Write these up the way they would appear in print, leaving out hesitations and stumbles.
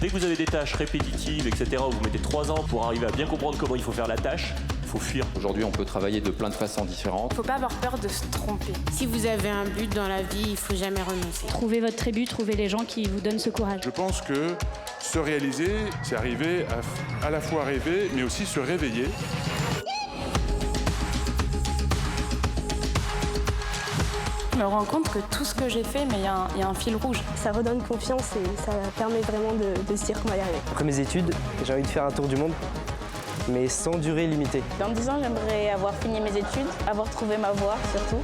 Dès que vous avez des tâches répétitives, etc., où vous mettez 3 ans pour arriver à bien comprendre comment il faut faire la tâche, il faut fuir. Aujourd'hui, on peut travailler de plein de façons différentes. Faut pas avoir peur de se tromper. Si vous avez un but dans la vie, il faut jamais renoncer. Trouvez votre tribu, trouvez les gens qui vous donnent ce courage. Je pense que se réaliser, c'est arriver à la fois rêver, mais aussi se réveiller. Je me rends compte que tout ce que j'ai fait, mais il y a un fil rouge. Ça redonne confiance et ça permet vraiment de se dire qu'on va y arriver. Après mes études, j'ai envie de faire un tour du monde, mais sans durée limitée. Dans 10 ans, j'aimerais avoir fini mes études, avoir trouvé ma voie surtout.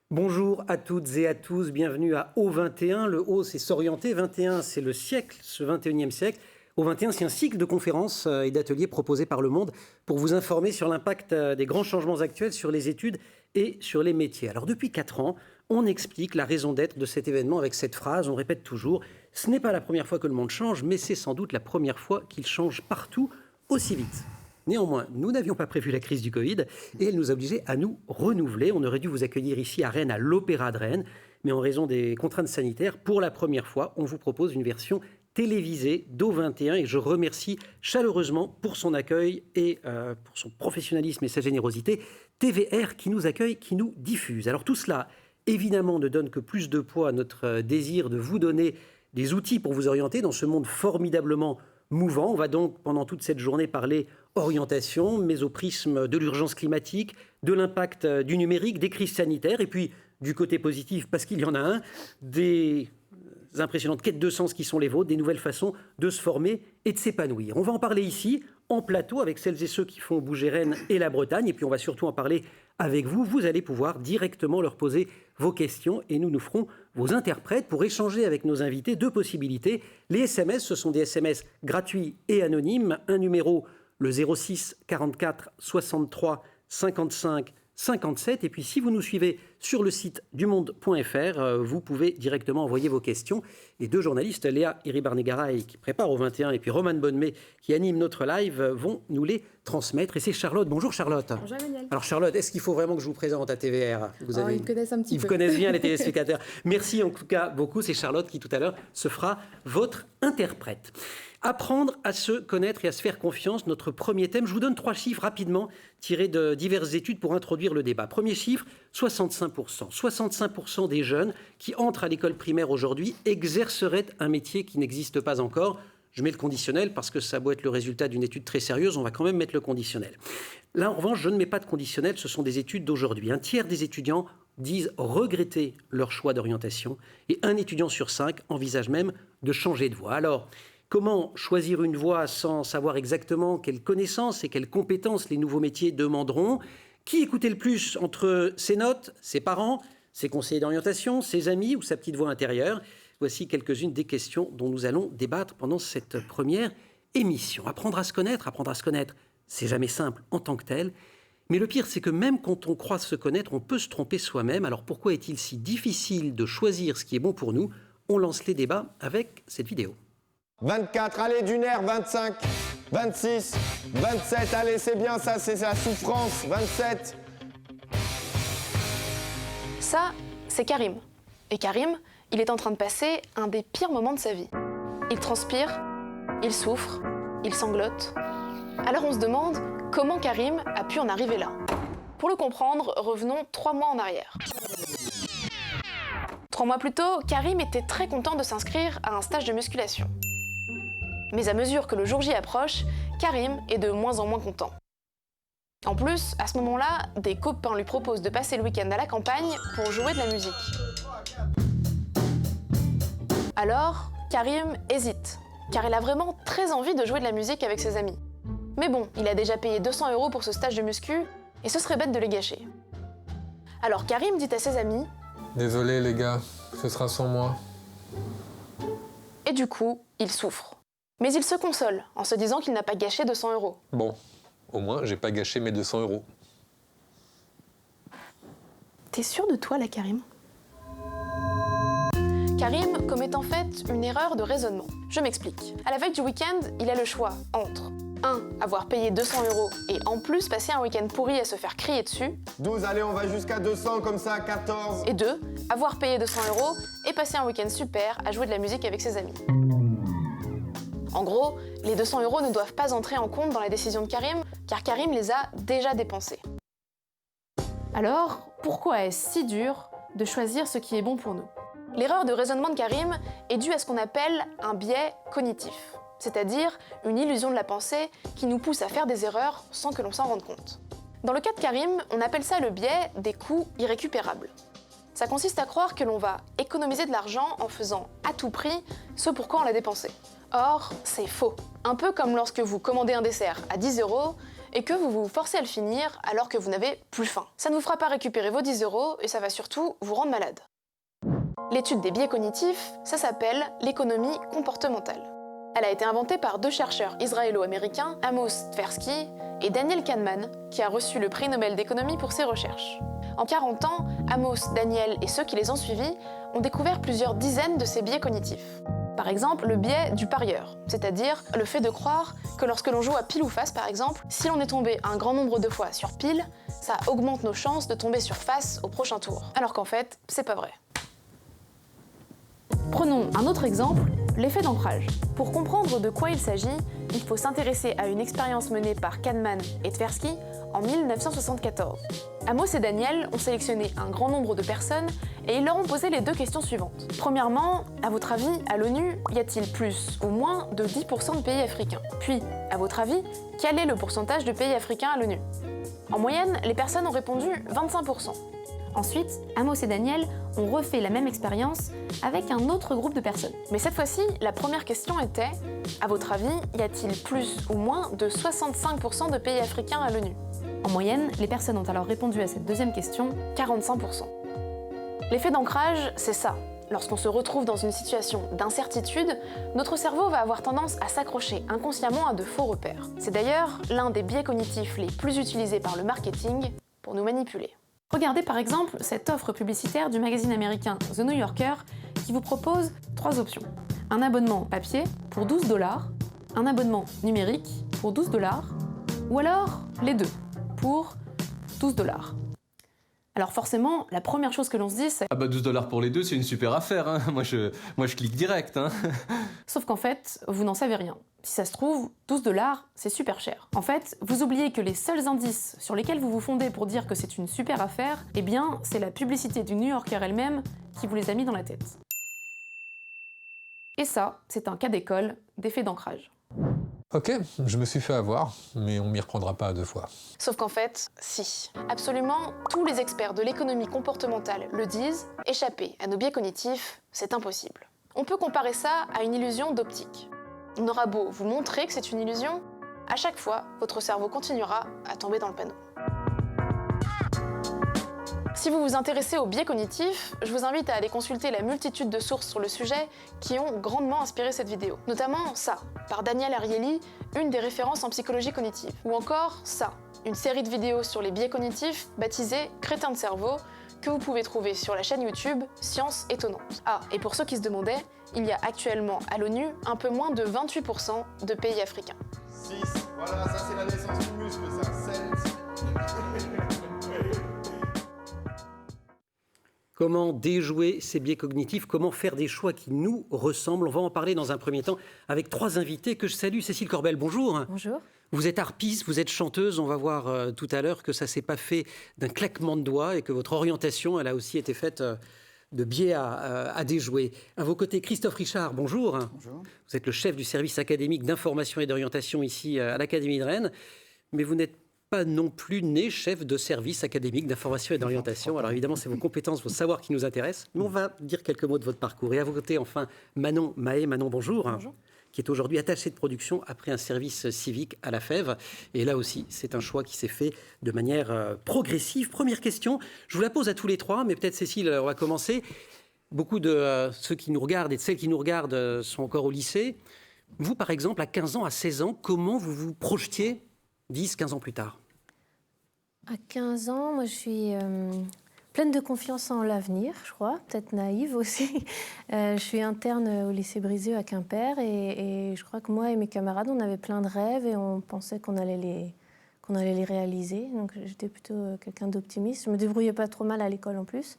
Bonjour à toutes et à tous, bienvenue à O21. Le O, c'est s'orienter, 21, c'est le siècle, ce 21e siècle. O21, c'est un cycle de conférences et d'ateliers proposés par Le Monde pour vous informer sur l'impact des grands changements actuels sur les études et sur les métiers. Alors depuis 4 ans, on explique la raison d'être de cet événement avec cette phrase, on répète toujours, ce n'est pas la première fois que le monde change, mais c'est sans doute la première fois qu'il change partout aussi vite. Néanmoins, nous n'avions pas prévu la crise du Covid et elle nous a obligés à nous renouveler. On aurait dû vous accueillir ici à Rennes, à l'Opéra de Rennes, mais en raison des contraintes sanitaires, pour la première fois, on vous propose une version télévisée d'O21 et je remercie chaleureusement pour son accueil et pour son professionnalisme et sa générosité TVR qui nous accueille, qui nous diffuse. Alors tout cela, évidemment, ne donne que plus de poids à notre désir de vous donner des outils pour vous orienter dans ce monde formidablement mouvant. On va donc pendant toute cette journée parler orientation, mais au prisme de l'urgence climatique, de l'impact du numérique, des crises sanitaires et puis du côté positif, parce qu'il y en a un, des impressionnantes quêtes de sens qui sont les vôtres, des nouvelles façons de se former et de s'épanouir. On va en parler ici, en plateau, avec celles et ceux qui font bouger Rennes et la Bretagne, et puis on va surtout en parler avec vous. Vous allez pouvoir directement leur poser vos questions et nous ferons vos interprètes pour échanger avec nos invités. 2 possibilités. Les SMS, ce sont des SMS gratuits et anonymes. Un numéro, le 06 44 63 55 57. Et puis, si vous nous suivez sur le site dumonde.fr, vous pouvez directement envoyer vos questions. Les 2 journalistes, Léa Iribarné-Garay, qui prépare O21, et puis Romane Bonnemey, qui anime notre live, vont nous les transmettre. Et c'est Charlotte. Bonjour Charlotte. Bonjour Emmanuel. Alors Charlotte, est-ce qu'il faut vraiment que je vous présente à TVR ? Ils me connaissent un petit peu. Ils vous connaissent bien, les téléspectateurs. Merci en tout cas beaucoup. C'est Charlotte qui, tout à l'heure, se fera votre interprète. Apprendre à se connaître et à se faire confiance, notre premier thème. Je vous donne 3 chiffres rapidement tirés de diverses études pour introduire le débat. Premier chiffre, 65%. 65% des jeunes qui entrent à l'école primaire aujourd'hui exerceraient un métier qui n'existe pas encore. Je mets le conditionnel parce que ça doit être le résultat d'une étude très sérieuse, on va quand même mettre le conditionnel. Là, en revanche, je ne mets pas de conditionnel, ce sont des études d'aujourd'hui. 1/3 des étudiants disent regretter leur choix d'orientation et 1 étudiant sur 5 envisage même de changer de voie. Alors, comment choisir une voie sans savoir exactement quelles connaissances et quelles compétences les nouveaux métiers demanderont ? Qui écouter le plus entre ses notes, ses parents, ses conseillers d'orientation, ses amis ou sa petite voix intérieure ? Voici quelques-unes des questions dont nous allons débattre pendant cette première émission. Apprendre à se connaître, c'est jamais simple en tant que tel. Mais le pire, c'est que même quand on croit se connaître, on peut se tromper soi-même. Alors pourquoi est-il si difficile de choisir ce qui est bon pour nous ? On lance les débats avec cette vidéo. 24, allez, d'une air, 25, 26, 27, allez, c'est bien, ça, c'est la souffrance, 27. Ça, c'est Karim. Et Karim, il est en train de passer un des pires moments de sa vie. Il transpire, il souffre, il sanglote. Alors on se demande comment Karim a pu en arriver là. Pour le comprendre, revenons 3 mois en arrière. 3 mois plus tôt, Karim était très content de s'inscrire à un stage de musculation. Mais à mesure que le jour J approche, Karim est de moins en moins content. En plus, à ce moment-là, des copains lui proposent de passer le week-end à la campagne pour jouer de la musique. Alors, Karim hésite, car il a vraiment très envie de jouer de la musique avec ses amis. Mais bon, il a déjà payé 200 € pour ce stage de muscu, et ce serait bête de les gâcher. Alors Karim dit à ses amis « Désolé les gars, ce sera sans moi. » Et du coup, il souffre. Mais il se console en se disant qu'il n'a pas gâché 200 €. Bon, au moins, j'ai pas gâché mes 200 €. T'es sûr de toi là, Karim ? Karim commet en fait une erreur de raisonnement. Je m'explique. À la veille du week-end, il a le choix entre 1. Avoir payé 200 € et en plus passer un week-end pourri à se faire crier dessus. 12, allez, on va jusqu'à 200 comme ça, 14. Et 2. Avoir payé 200 € et passer un week-end super à jouer de la musique avec ses amis. En gros, les 200 € ne doivent pas entrer en compte dans la décision de Karim, car Karim les a déjà dépensés. Alors, pourquoi est-ce si dur de choisir ce qui est bon pour nous? L'erreur de raisonnement de Karim est due à ce qu'on appelle un biais cognitif, c'est-à-dire une illusion de la pensée qui nous pousse à faire des erreurs sans que l'on s'en rende compte. Dans le cas de Karim, on appelle ça le biais des coûts irrécupérables. Ça consiste à croire que l'on va économiser de l'argent en faisant à tout prix ce pour quoi on l'a dépensé. Or, c'est faux. Un peu comme lorsque vous commandez un dessert à 10 € et que vous vous forcez à le finir alors que vous n'avez plus faim. Ça ne vous fera pas récupérer vos 10 € et ça va surtout vous rendre malade. L'étude des biais cognitifs, ça s'appelle l'économie comportementale. Elle a été inventée par 2 chercheurs israélo-américains, Amos Tversky et Daniel Kahneman, qui a reçu le prix Nobel d'économie pour ses recherches. En 40 ans, Amos, Daniel et ceux qui les ont suivis ont découvert plusieurs dizaines de ces biais cognitifs. Par exemple, le biais du parieur, c'est-à-dire le fait de croire que lorsque l'on joue à pile ou face par exemple, si l'on est tombé un grand nombre de fois sur pile, ça augmente nos chances de tomber sur face au prochain tour. Alors qu'en fait, c'est pas vrai. Prenons un autre exemple, l'effet d'ancrage. Pour comprendre de quoi il s'agit, il faut s'intéresser à une expérience menée par Kahneman et Tversky en 1974. Amos et Daniel ont sélectionné un grand nombre de personnes et ils leur ont posé les 2 questions suivantes. Premièrement, à votre avis, à l'ONU, y a-t-il plus ou moins de 10% de pays africains? Puis, à votre avis, quel est le pourcentage de pays africains à l'ONU? En moyenne, les personnes ont répondu 25%. Ensuite, Amos et Daniel ont refait la même expérience avec un autre groupe de personnes. Mais cette fois-ci, la première question était « À votre avis, y a-t-il plus ou moins de 65% de pays africains à l'ONU ?» En moyenne, les personnes ont alors répondu à cette deuxième question 45%. L'effet d'ancrage, c'est ça. Lorsqu'on se retrouve dans une situation d'incertitude, notre cerveau va avoir tendance à s'accrocher inconsciemment à de faux repères. C'est d'ailleurs l'un des biais cognitifs les plus utilisés par le marketing pour nous manipuler. Regardez par exemple cette offre publicitaire du magazine américain The New Yorker qui vous propose 3 options. Un abonnement papier pour 12 $, un abonnement numérique pour 12 $, ou alors les deux pour 12 $. Alors forcément, la première chose que l'on se dit, c'est « Ah bah 12 $ pour les deux, c'est une super affaire, hein. Moi je clique direct. Hein. » Sauf qu'en fait, vous n'en savez rien. Si ça se trouve, 12 $, c'est super cher. En fait, vous oubliez que les seuls indices sur lesquels vous vous fondez pour dire que c'est une super affaire, eh bien, c'est la publicité du New Yorker elle-même qui vous les a mis dans la tête. Et ça, c'est un cas d'école d'effet d'ancrage. Ok, je me suis fait avoir, mais on m'y reprendra pas 2 fois. Sauf qu'en fait, si. Absolument tous les experts de l'économie comportementale le disent, échapper à nos biais cognitifs, c'est impossible. On peut comparer ça à une illusion d'optique. On aura beau vous montrer que c'est une illusion, à chaque fois, votre cerveau continuera à tomber dans le panneau. Si vous vous intéressez aux biais cognitifs, je vous invite à aller consulter la multitude de sources sur le sujet qui ont grandement inspiré cette vidéo. Notamment ça, par Daniel Ariely, une des références en psychologie cognitive. Ou encore ça, une série de vidéos sur les biais cognitifs baptisée « Crétin de cerveau » que vous pouvez trouver sur la chaîne YouTube Science Étonnante. Ah, et pour ceux qui se demandaient, il y a actuellement à l'ONU un peu moins de 28% de pays africains. 6, voilà, ça c'est la naissance du muscle, ça, 7. Comment déjouer ces biais cognitifs? Comment faire des choix qui nous ressemblent? On va en parler dans un premier temps avec 3 invités que je salue. Cécile Corbel, bonjour. Bonjour. Vous êtes harpiste, vous êtes chanteuse. On va voir tout à l'heure que ça ne s'est pas fait d'un claquement de doigts et que votre orientation, elle a aussi été faite de biais à déjouer. À vos côtés, Christophe Richard, bonjour. Bonjour. Vous êtes le chef du service académique d'information et d'orientation ici à l'Académie de Rennes. Mais vous n'êtes pas non plus né chef de service académique d'information et d'orientation. Alors évidemment, c'est vos compétences, vos savoirs qui nous intéressent. Mais on va dire quelques mots de votre parcours. Et à vos côtés, enfin, Manon Mahé. Manon, bonjour. Bonjour. Qui est aujourd'hui attachée de production après un service civique à la Fève. Et là aussi, c'est un choix qui s'est fait de manière progressive. Première question, je vous la pose à tous les 3, mais peut-être Cécile, on va commencer. Beaucoup de ceux qui nous regardent et de celles qui nous regardent sont encore au lycée. Vous, par exemple, à 15 ans, à 16 ans, comment vous vous projetiez 10, 15 ans plus tard? À 15 ans, moi je suis Pleine de confiance en l'avenir, je crois, peut-être naïve aussi. Je suis interne au lycée Brézieux à Quimper et je crois que moi et mes camarades, on avait plein de rêves et on pensait qu'on allait les réaliser. Donc j'étais plutôt quelqu'un d'optimiste. Je me débrouillais pas trop mal à l'école en plus.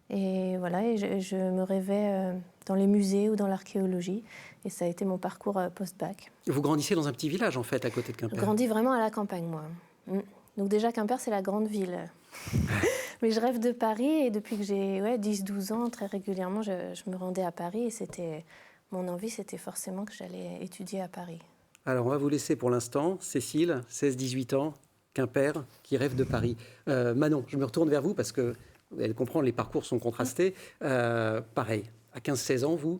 Et voilà, et je me rêvais dans les musées ou dans l'archéologie. Et ça a été mon parcours post-bac. Vous grandissez dans un petit village, en fait, à côté de Quimper. Je grandis vraiment à la campagne, moi. Donc déjà, Quimper, c'est la grande ville. Mais je rêve de Paris et depuis que j'ai 10-12 ans, très régulièrement, je me rendais à Paris. Et mon envie, c'était forcément que j'allais étudier à Paris. Alors, on va vous laisser pour l'instant. Cécile, 16-18 ans, Quimper, qui rêve de Paris. Manon, je me retourne vers vous parce que vous allez comprendre, les parcours sont contrastés. Pareil, à 15-16 ans, vous,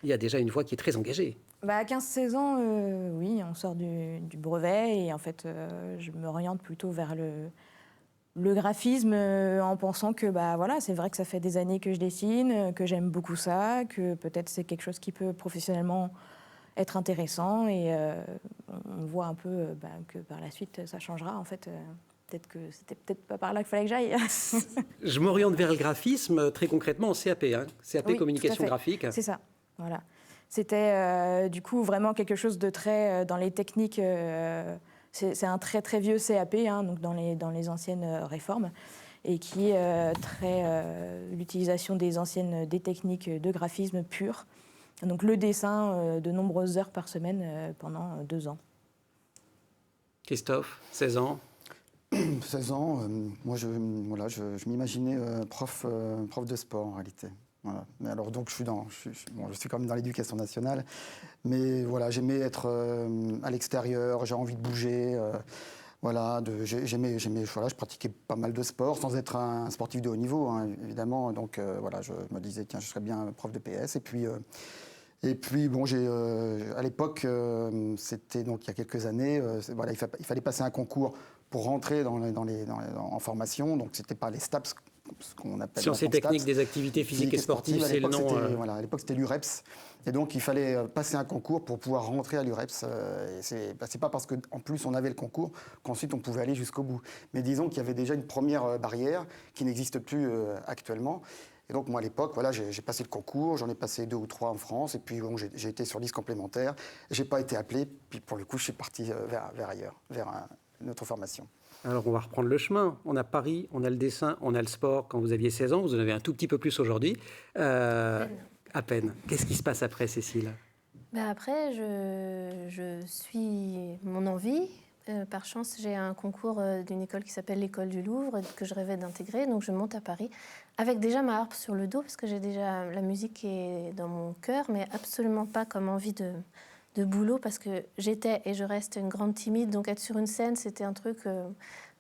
il y a déjà une voie qui est très engagée. À 15-16 ans, oui, on sort du brevet et en fait, je m'oriente plutôt vers le graphisme en pensant que voilà, c'est vrai que ça fait des années que je dessine, que j'aime beaucoup ça, que peut-être c'est quelque chose qui peut professionnellement être intéressant et on voit un peu que par la suite, ça changera en fait. Peut-être que c'était peut-être pas par là qu'il fallait que j'aille. Je m'oriente vers le graphisme très concrètement en CAP, CAP oui, communication graphique. C'est ça, voilà. C'était du coup vraiment quelque chose de très dans les techniques. C'est un très très vieux CAP, donc dans les anciennes réformes, et qui est l'utilisation des techniques de graphisme pur. Donc le dessin de nombreuses heures par semaine pendant 2 ans. Christophe, 16 ans. 16 ans, moi je m'imaginais prof de sport en réalité. Voilà. Mais alors donc je suis quand même dans l'éducation nationale, mais voilà, j'aimais être à l'extérieur, j'ai envie de bouger, je pratiquais pas mal de sport sans être un sportif de haut niveau, évidemment. Donc voilà, je me disais tiens, je serais bien prof de PS et puis bon, à l'époque, c'était donc il y a quelques années, il fallait passer un concours pour rentrer en formation, donc c'était pas les STAPS, ce qu'on appelle sciences et techniques des activités physiques et sportives, c'est le nom. À l'époque, c'était l'UREPS. Et donc, il fallait passer un concours pour pouvoir rentrer à l'UREPS. C'est pas parce qu'en plus, on avait le concours qu'ensuite, on pouvait aller jusqu'au bout. Mais disons qu'il y avait déjà une première barrière qui n'existe plus actuellement. Et donc, moi, à l'époque, j'ai passé le concours, j'en ai passé 2 ou 3 en France, et puis bon, j'ai été sur liste complémentaire. Je n'ai pas été appelé, puis pour le coup, je suis parti vers ailleurs, vers une autre formation. Alors, on va reprendre le chemin. On a Paris, on a le dessin, on a le sport. Quand vous aviez 16 ans, vous en avez un tout petit peu plus aujourd'hui. À peine. Qu'est-ce qui se passe après, Cécile ? Après, je suis mon envie. Par chance, j'ai un concours d'une école qui s'appelle l'École du Louvre, que je rêvais d'intégrer. Donc, je monte à Paris avec déjà ma harpe sur le dos, parce que j'ai déjà la musique qui est dans mon cœur, mais absolument pas comme envie de boulot, parce que j'étais et je reste une grande timide, donc être sur une scène, c'était un truc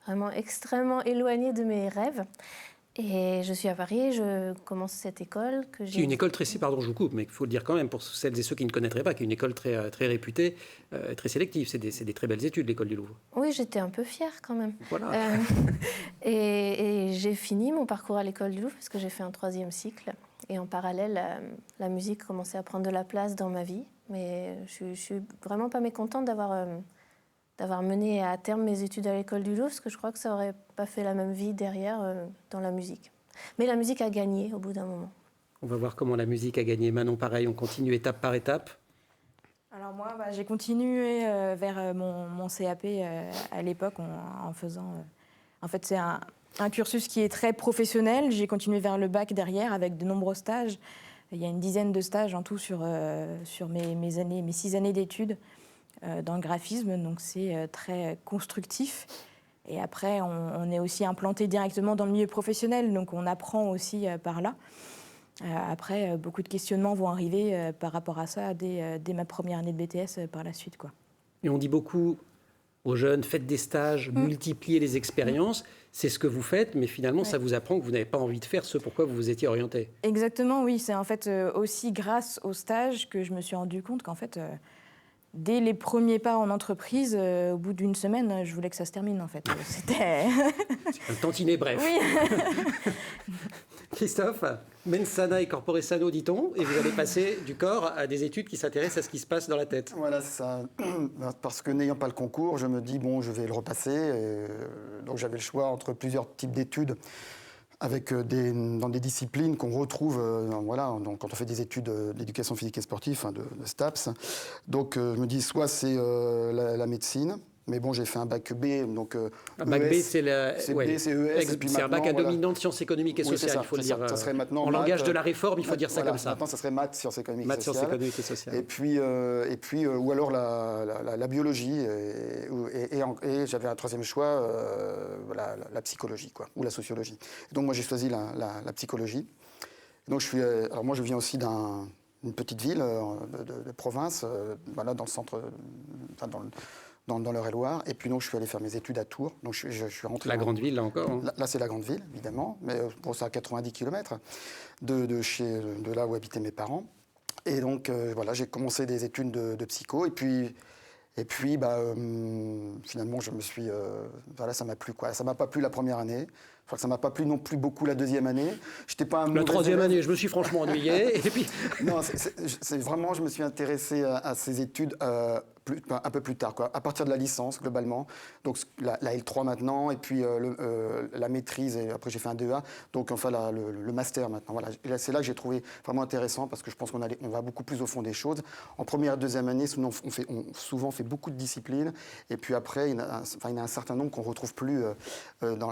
vraiment extrêmement éloigné de mes rêves. Et je suis à Paris, je commence cette école que j'ai... Qui est une école très, pardon, je vous coupe, mais il faut le dire quand même pour celles et ceux qui ne connaîtraient pas, qui est une école très, très réputée, très sélective. C'est des très belles études, l'école du Louvre. Oui, j'étais un peu fière quand même. Voilà. Et j'ai fini mon parcours à l'école du Louvre parce que j'ai fait un 3e cycle. Et en parallèle, la musique commençait à prendre de la place dans ma vie. Mais je suis vraiment pas mécontente d'avoir mené à terme mes études à l'école du Louvre, parce que je crois que ça aurait pas fait la même vie derrière dans la musique. Mais la musique a gagné au bout d'un moment. On va voir comment la musique a gagné. Manon, pareil, on continue étape par étape. Alors moi, j'ai continué vers mon CAP à l'époque en faisant... en fait, c'est un cursus qui est très professionnel. J'ai continué vers le bac derrière avec de nombreux stages. Il y a une dizaine de stages en tout sur mes 6 années d'études dans le graphisme. Donc c'est très constructif. Et après, on est aussi implanté directement dans le milieu professionnel. Donc on apprend aussi par là. Après, beaucoup de questionnements vont arriver par rapport à ça dès ma première année de BTS par la suite, quoi. Et on dit beaucoup aux jeunes, faites des stages, multipliez les expériences. C'est ce que vous faites, mais finalement, ça vous apprend que vous n'avez pas envie de faire ce pourquoi vous vous étiez orienté. Exactement, oui. C'est en fait aussi grâce aux stages que je me suis rendu compte qu'en fait, dès les premiers pas en entreprise, au bout d'une semaine, je voulais que ça se termine, en fait. C'était... un tantinet bref. Oui. Christophe, mens sana et corpore sano, dit-on, et vous allez passer du corps à des études qui s'intéressent à ce qui se passe dans la tête. Voilà, c'est ça. Parce que n'ayant pas le concours, je me dis, bon, je vais le repasser. Donc j'avais le choix entre plusieurs types d'études. dans des disciplines qu'on retrouve quand on fait des études d'éducation physique et sportive, de STAPS. Donc je me dis soit c'est la médecine, mais bon, j'ai fait un bac B, donc un bac B, c'est ES. C'est un bac à dominante sciences économiques et sociales, il faut le dire. Ça serait maintenant en langage de la réforme, il faut dire ça comme ça. Maintenant, ça serait maths, sciences économiques et sociales. Maths, sciences économiques et sociales. Et puis ou alors la biologie, et j'avais un troisième choix, la psychologie, ou la sociologie. Et donc moi, j'ai choisi la psychologie. Donc alors moi, je viens aussi d'une petite ville de province, dans le centre, dans l'Eure-et-Loire. Et puis donc, je suis allé faire mes études à Tours. Donc, je suis rentré. La grande ville, là encore. Là, c'est la grande ville, évidemment. Mais bon, c'est à 90 km de là où habitaient mes parents. Et donc, j'ai commencé des études de psycho. Et puis finalement, je me suis... ça m'a plu, quoi. Ça m'a pas plu la première année. Je crois que ça m'a pas plu non plus beaucoup la deuxième année. J'étais pas un la troisième année, je me suis franchement ennuyé. Et puis... Non, c'est vraiment, je me suis intéressé à ces études un peu plus tard, quoi. À partir de la licence, globalement. Donc la L3 maintenant, et puis la maîtrise, et après j'ai fait un DEA. Donc enfin le master maintenant. Voilà. C'est là que j'ai trouvé vraiment intéressant, parce que je pense qu'on va beaucoup plus au fond des choses. En première et deuxième année, on souvent fait beaucoup de disciplines. Et puis après, il y en a un certain nombre qu'on ne retrouve plus en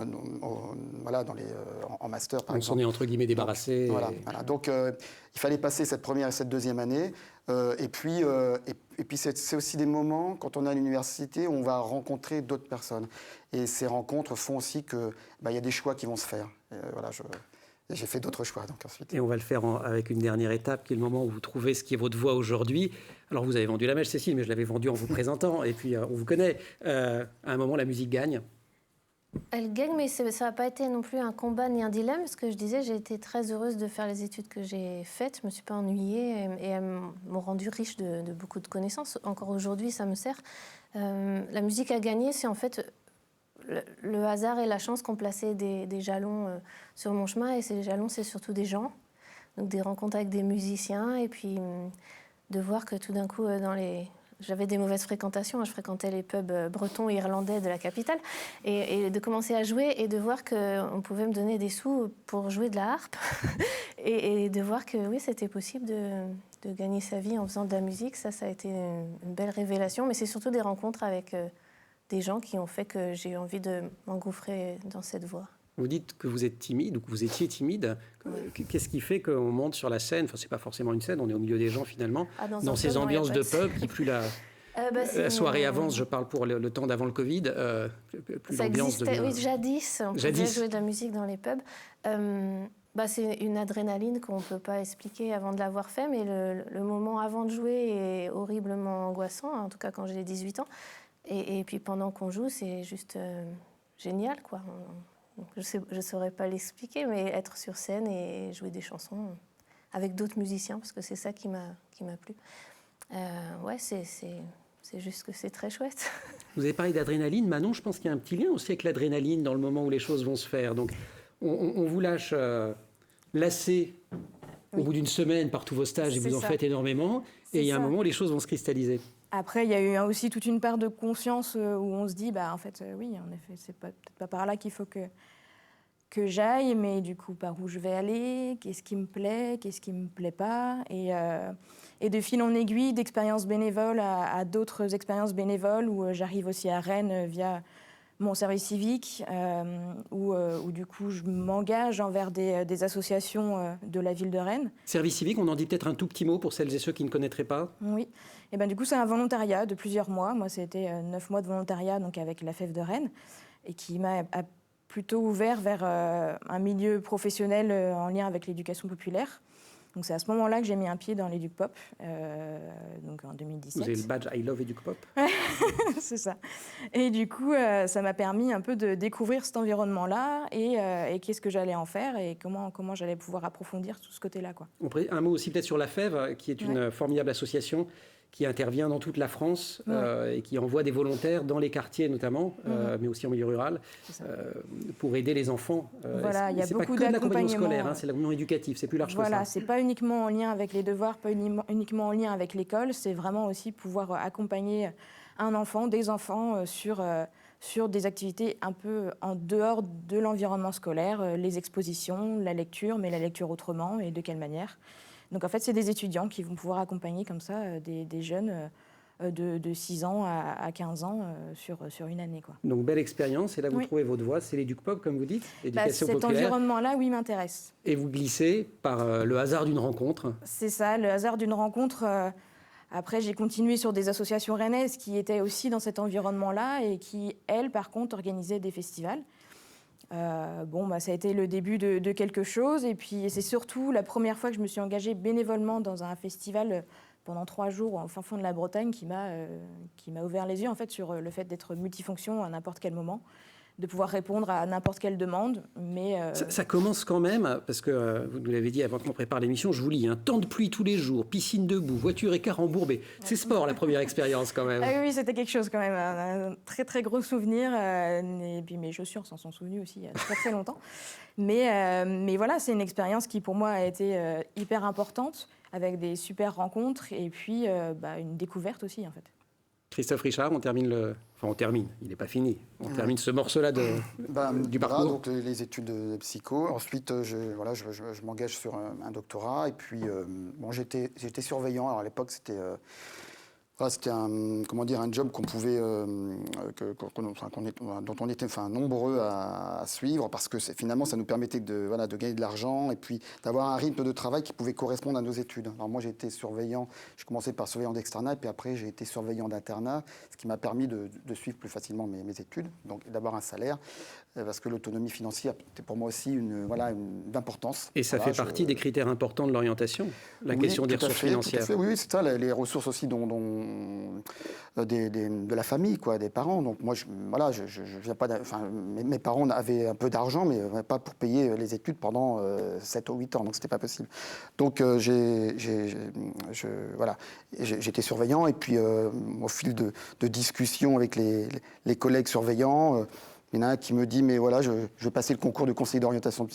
master, par exemple. On s'en est entre guillemets débarrassé. Voilà. Donc, il fallait passer cette première et cette deuxième année. Et puis c'est aussi des moments, quand on est à l'université, où on va rencontrer d'autres personnes. Et ces rencontres font aussi qu'il y a des choix qui vont se faire. J'ai fait d'autres choix, donc ensuite. Et on va le faire avec une dernière étape, qui est le moment où vous trouvez ce qui est votre voie aujourd'hui. Alors, vous avez vendu la mèche, Cécile, mais je l'avais vendue en vous présentant. Et puis, on vous connaît. À un moment, la musique gagne. Elle gagne, mais ça n'a pas été non plus un combat ni un dilemme. Ce que je disais, j'ai été très heureuse de faire les études que j'ai faites. Je ne me suis pas ennuyée et elles m'ont rendue riche de beaucoup de connaissances. Encore aujourd'hui, ça me sert. La musique a gagné, c'est en fait le hasard et la chance qui ont placé des jalons sur mon chemin. Et ces jalons, c'est surtout des gens. Donc des rencontres avec des musiciens. Et puis de voir que tout d'un coup, j'avais des mauvaises fréquentations. Je fréquentais les pubs bretons et irlandais de la capitale. Et de commencer à jouer et de voir qu'on pouvait me donner des sous pour jouer de la harpe. et de voir que oui, c'était possible de gagner sa vie en faisant de la musique. Ça a été une belle révélation. Mais c'est surtout des rencontres avec des gens qui ont fait que j'ai eu envie de m'engouffrer dans cette voie. Vous dites que vous êtes timide ou que vous étiez timide. Qu'est-ce qui fait qu'on monte sur la scène ? Enfin, c'est pas forcément une scène, on est au milieu des gens finalement. Dans ces ambiances de pub qui, plus la soirée avance, je parle pour le temps d'avant le Covid, plus l'ambiance devient... Oui, jadis, on pouvait jouer de la musique dans les pubs. C'est une adrénaline qu'on ne peut pas expliquer avant de l'avoir fait, mais le moment avant de jouer est horriblement angoissant, en tout cas quand j'ai 18 ans. Et puis pendant qu'on joue, c'est juste génial, quoi. Je ne saurais pas l'expliquer, mais être sur scène et jouer des chansons avec d'autres musiciens, parce que c'est ça qui m'a plu. C'est juste que c'est très chouette. Vous avez parlé d'adrénaline. Manon, je pense qu'il y a un petit lien aussi avec l'adrénaline dans le moment où les choses vont se faire. Donc, on vous lâche lassé au bout d'une semaine par tous vos stages et vous en faites énormément. Et il y a un moment où les choses vont se cristalliser. Après, il y a eu aussi toute une part de conscience où on se dit, en fait, oui, en effet, c'est peut-être pas par là qu'il faut que j'aille, mais du coup, par où je vais aller, qu'est-ce qui me plaît, qu'est-ce qui me plaît pas, et de fil en aiguille, d'expériences bénévoles à d'autres expériences bénévoles, où j'arrive aussi à Rennes via mon service civique, où du coup, je m'engage envers des associations de la ville de Rennes. Service civique, on en dit peut-être un tout petit mot pour celles et ceux qui ne connaîtraient pas. Oui. Et du coup, c'est un volontariat de plusieurs mois. Moi, c'était 9 mois de volontariat donc avec la FEV de Rennes, et qui m'a plutôt ouvert vers un milieu professionnel en lien avec l'éducation populaire. Donc c'est à ce moment-là que j'ai mis un pied dans l'EducPop, donc en 2017. Vous avez le badge I Love EducPop. C'est ça. Et du coup, ça m'a permis un peu de découvrir cet environnement-là et qu'est-ce que j'allais en faire et comment j'allais pouvoir approfondir tout ce côté-là, quoi. Un mot aussi peut-être sur la FEV, qui est une formidable association qui intervient dans toute la France et qui envoie des volontaires dans les quartiers notamment, mais aussi en milieu rural, pour aider les enfants. Voilà, il y a beaucoup d'accompagnement. C'est pas que de l'accompagnement scolaire, c'est l'accompagnement éducatif, c'est plus large que ça. Voilà, c'est pas uniquement en lien avec les devoirs, pas uniquement en lien avec l'école, c'est vraiment aussi pouvoir accompagner un enfant, des enfants sur sur des activités un peu en dehors de l'environnement scolaire, les expositions, la lecture, mais la lecture autrement et de quelle manière. Donc en fait, c'est des étudiants qui vont pouvoir accompagner comme ça des jeunes de 6 ans à 15 ans sur une année, quoi. Donc belle expérience, et là vous Oui. trouvez votre voie, c'est l'EducPop comme vous dites, l'éducation Cet populaire. environnement-là, oui, m'intéresse. Et vous glissez par le hasard d'une rencontre. C'est ça, le hasard d'une rencontre. Après, j'ai continué sur des associations rennaises qui étaient aussi dans cet environnement-là et qui, elles, par contre, organisaient des festivals. Ça a été le début de quelque chose. Et puis, c'est surtout la première fois que je me suis engagée bénévolement dans un festival pendant 3 jours au fin fond de la Bretagne qui m'a ouvert les yeux en fait, sur le fait d'être multifonction à n'importe quel moment, de pouvoir répondre à n'importe quelle demande. Mais Ça commence quand même, parce que vous nous l'avez dit avant qu'on prépare l'émission, je vous lis, temps de pluie tous les jours, piscine debout, voiture écart embourbée. C'est sport la première expérience quand même. Ah oui, c'était quelque chose quand même, un très très gros souvenir. Et puis mes chaussures s'en sont souvenues aussi il y a très très longtemps. Mais voilà, c'est une expérience qui pour moi a été hyper importante, avec des super rencontres et puis une découverte aussi en fait. Christophe Richard, on termine il n'est pas fini. On termine ce morceau-là du parcours. Donc les études de psycho. Ensuite, je m'engage sur un doctorat. Et puis, j'étais surveillant. Alors à l'époque, c'était un job qu'on pouvait, dont on était nombreux à suivre, parce que finalement, ça nous permettait de gagner de l'argent et puis d'avoir un rythme de travail qui pouvait correspondre à nos études. Alors moi, j'ai été surveillant. Je commençais par surveillant d'externat, et puis après, j'ai été surveillant d'internat, ce qui m'a permis de suivre plus facilement mes études, donc d'avoir un salaire, parce que l'autonomie financière était pour moi aussi d'importance. Et ça fait partie des critères importants de l'orientation, la question des ressources financières. Oui, c'est ça, les ressources aussi de la famille, quoi, des parents. Donc moi, je viens pas. Mes parents avaient un peu d'argent, mais pas pour payer les études pendant 7 ou 8 ans, donc c'était pas possible. Donc j'étais surveillant, et puis au fil de discussions avec les collègues surveillants. Il y en a un qui me dit, mais voilà, je vais passer le concours de conseiller d'orientation,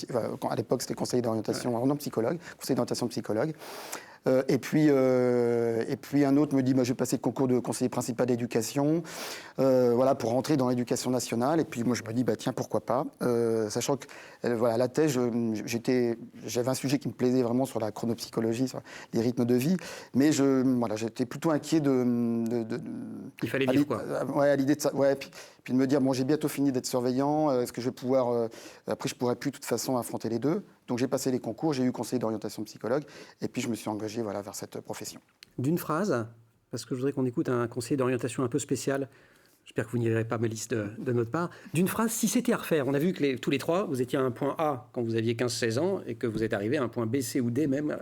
à l'époque c'était conseiller d'orientation, non psychologue, conseiller d'orientation psychologue. Et puis un autre me dit, je vais passer le concours de conseiller principal d'éducation, pour rentrer dans l'éducation nationale. Et puis moi je me dis, tiens, pourquoi pas, sachant que à la thèse, j'avais un sujet qui me plaisait vraiment sur la chronopsychologie, sur les rythmes de vie, mais j'étais plutôt inquiet il fallait vivre, quoi. À l'idée de ça, puis de me dire, j'ai bientôt fini d'être surveillant, est-ce que je vais pouvoir... après, je ne pourrais plus de toute façon affronter les deux. Donc j'ai passé les concours, j'ai eu conseiller d'orientation psychologue, et puis je me suis engagé vers cette profession. D'une phrase, parce que je voudrais qu'on écoute un conseiller d'orientation un peu spécial, j'espère que vous n'irez pas ma liste de notre part, d'une phrase, si c'était à refaire, on a vu que tous les trois, vous étiez à un point A quand vous aviez 15-16 ans, et que vous êtes arrivé à un point B, C ou D même,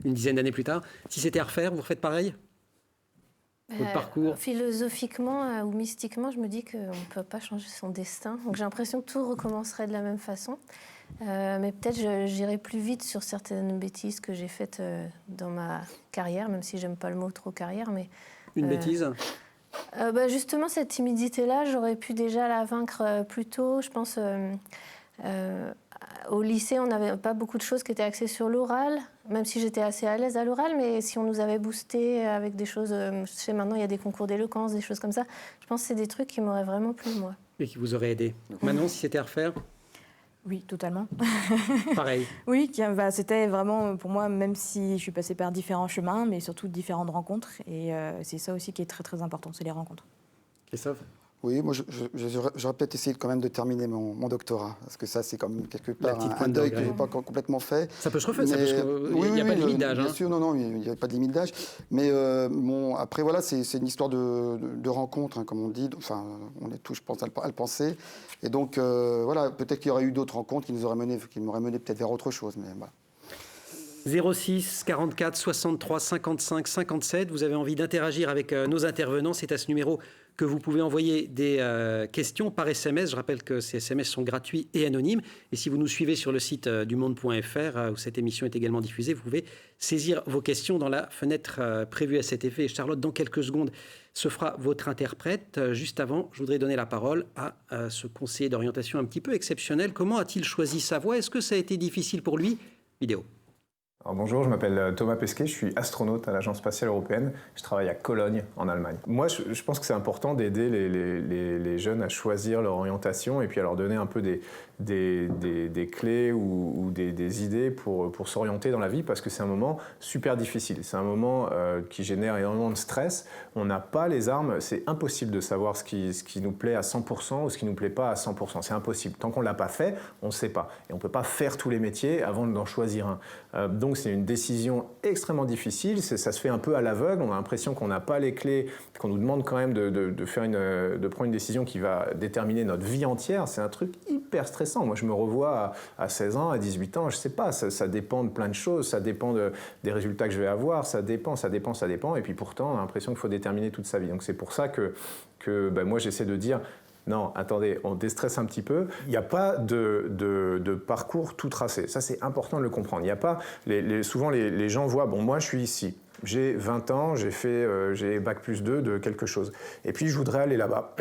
une dizaine d'années plus tard. Si c'était à refaire, vous refaites pareil ? Votre parcours. Philosophiquement ou mystiquement, je me dis qu'on ne peut pas changer son destin. Donc j'ai l'impression que tout recommencerait de la même façon. Mais peut-être j'irai plus vite sur certaines bêtises que j'ai faites dans ma carrière, même si j'aime pas le mot trop carrière. Mais, une bêtise justement, cette timidité-là, j'aurais pu déjà la vaincre plus tôt. Je pense au lycée, on n'avait pas beaucoup de choses qui étaient axées sur l'oral, même si j'étais assez à l'aise à l'oral, mais si on nous avait boosté avec des choses, je sais maintenant il y a des concours d'éloquence, des choses comme ça, je pense que c'est des trucs qui m'auraient vraiment plu, moi. Et qui vous auraient aidé. Manon, si c'était à refaire ? Oui, totalement. Pareil. Oui, c'était vraiment pour moi, même si je suis passée par différents chemins, mais surtout différentes rencontres, et c'est ça aussi qui est très très important, c'est les rencontres. Christophe ? Oui, moi j'aurais peut-être essayé quand même de terminer mon doctorat, parce que ça c'est comme quelque part un deuil que je n'ai pas complètement fait. Ça peut se refaire, il n'y a pas de limite d'âge. Bien sûr, non, il n'y a pas de limite d'âge. Mais après voilà, c'est une histoire de rencontre, comme on dit, enfin on est tous, je pense, à le penser. Et donc peut-être qu'il y aurait eu d'autres rencontres qui m'auraient mené peut-être vers autre chose, mais voilà. 06 44 63 55 57, vous avez envie d'interagir avec nos intervenants, c'est à ce numéro que vous pouvez envoyer des questions par SMS. Je rappelle que ces SMS sont gratuits et anonymes. Et si vous nous suivez sur le site dumonde.fr, où cette émission est également diffusée, vous pouvez saisir vos questions dans la fenêtre prévue à cet effet. Et Charlotte, dans quelques secondes, se fera votre interprète. Juste avant, je voudrais donner la parole à ce conseiller d'orientation un petit peu exceptionnel. Comment a-t-il choisi sa voie ? Est-ce que ça a été difficile pour lui ? Vidéo. Alors bonjour, je m'appelle Thomas Pesquet, je suis astronaute à l'Agence spatiale européenne. Je travaille à Cologne, en Allemagne. Moi, je pense que c'est important d'aider les jeunes à choisir leur orientation et puis à leur donner un peu des clés ou des idées pour s'orienter dans la vie, parce que c'est un moment super difficile. C'est un moment qui génère énormément de stress. On n'a pas les armes, c'est impossible de savoir ce qui nous plaît à 100% ou ce qui ne nous plaît pas à 100%. C'est impossible. Tant qu'on ne l'a pas fait, on ne sait pas. Et on ne peut pas faire tous les métiers avant d'en choisir un. Donc c'est une décision extrêmement difficile, ça se fait un peu à l'aveugle, on a l'impression qu'on n'a pas les clés, qu'on nous demande quand même de prendre une décision qui va déterminer notre vie entière. C'est un truc hyper stressant. Moi je me revois à 16 ans, à 18 ans, je ne sais pas, ça dépend de plein de choses, ça dépend des résultats que je vais avoir, ça dépend, et puis pourtant on a l'impression qu'il faut déterminer toute sa vie. Donc c'est pour ça que moi j'essaie de dire, non, attendez, on déstresse un petit peu. Il n'y a pas de parcours tout tracé. Ça, c'est important de le comprendre. Il n'y a pas... souvent, les gens voient, bon, moi, je suis ici. J'ai 20 ans, j'ai Bac+2 de quelque chose. Et puis, je voudrais aller là-bas.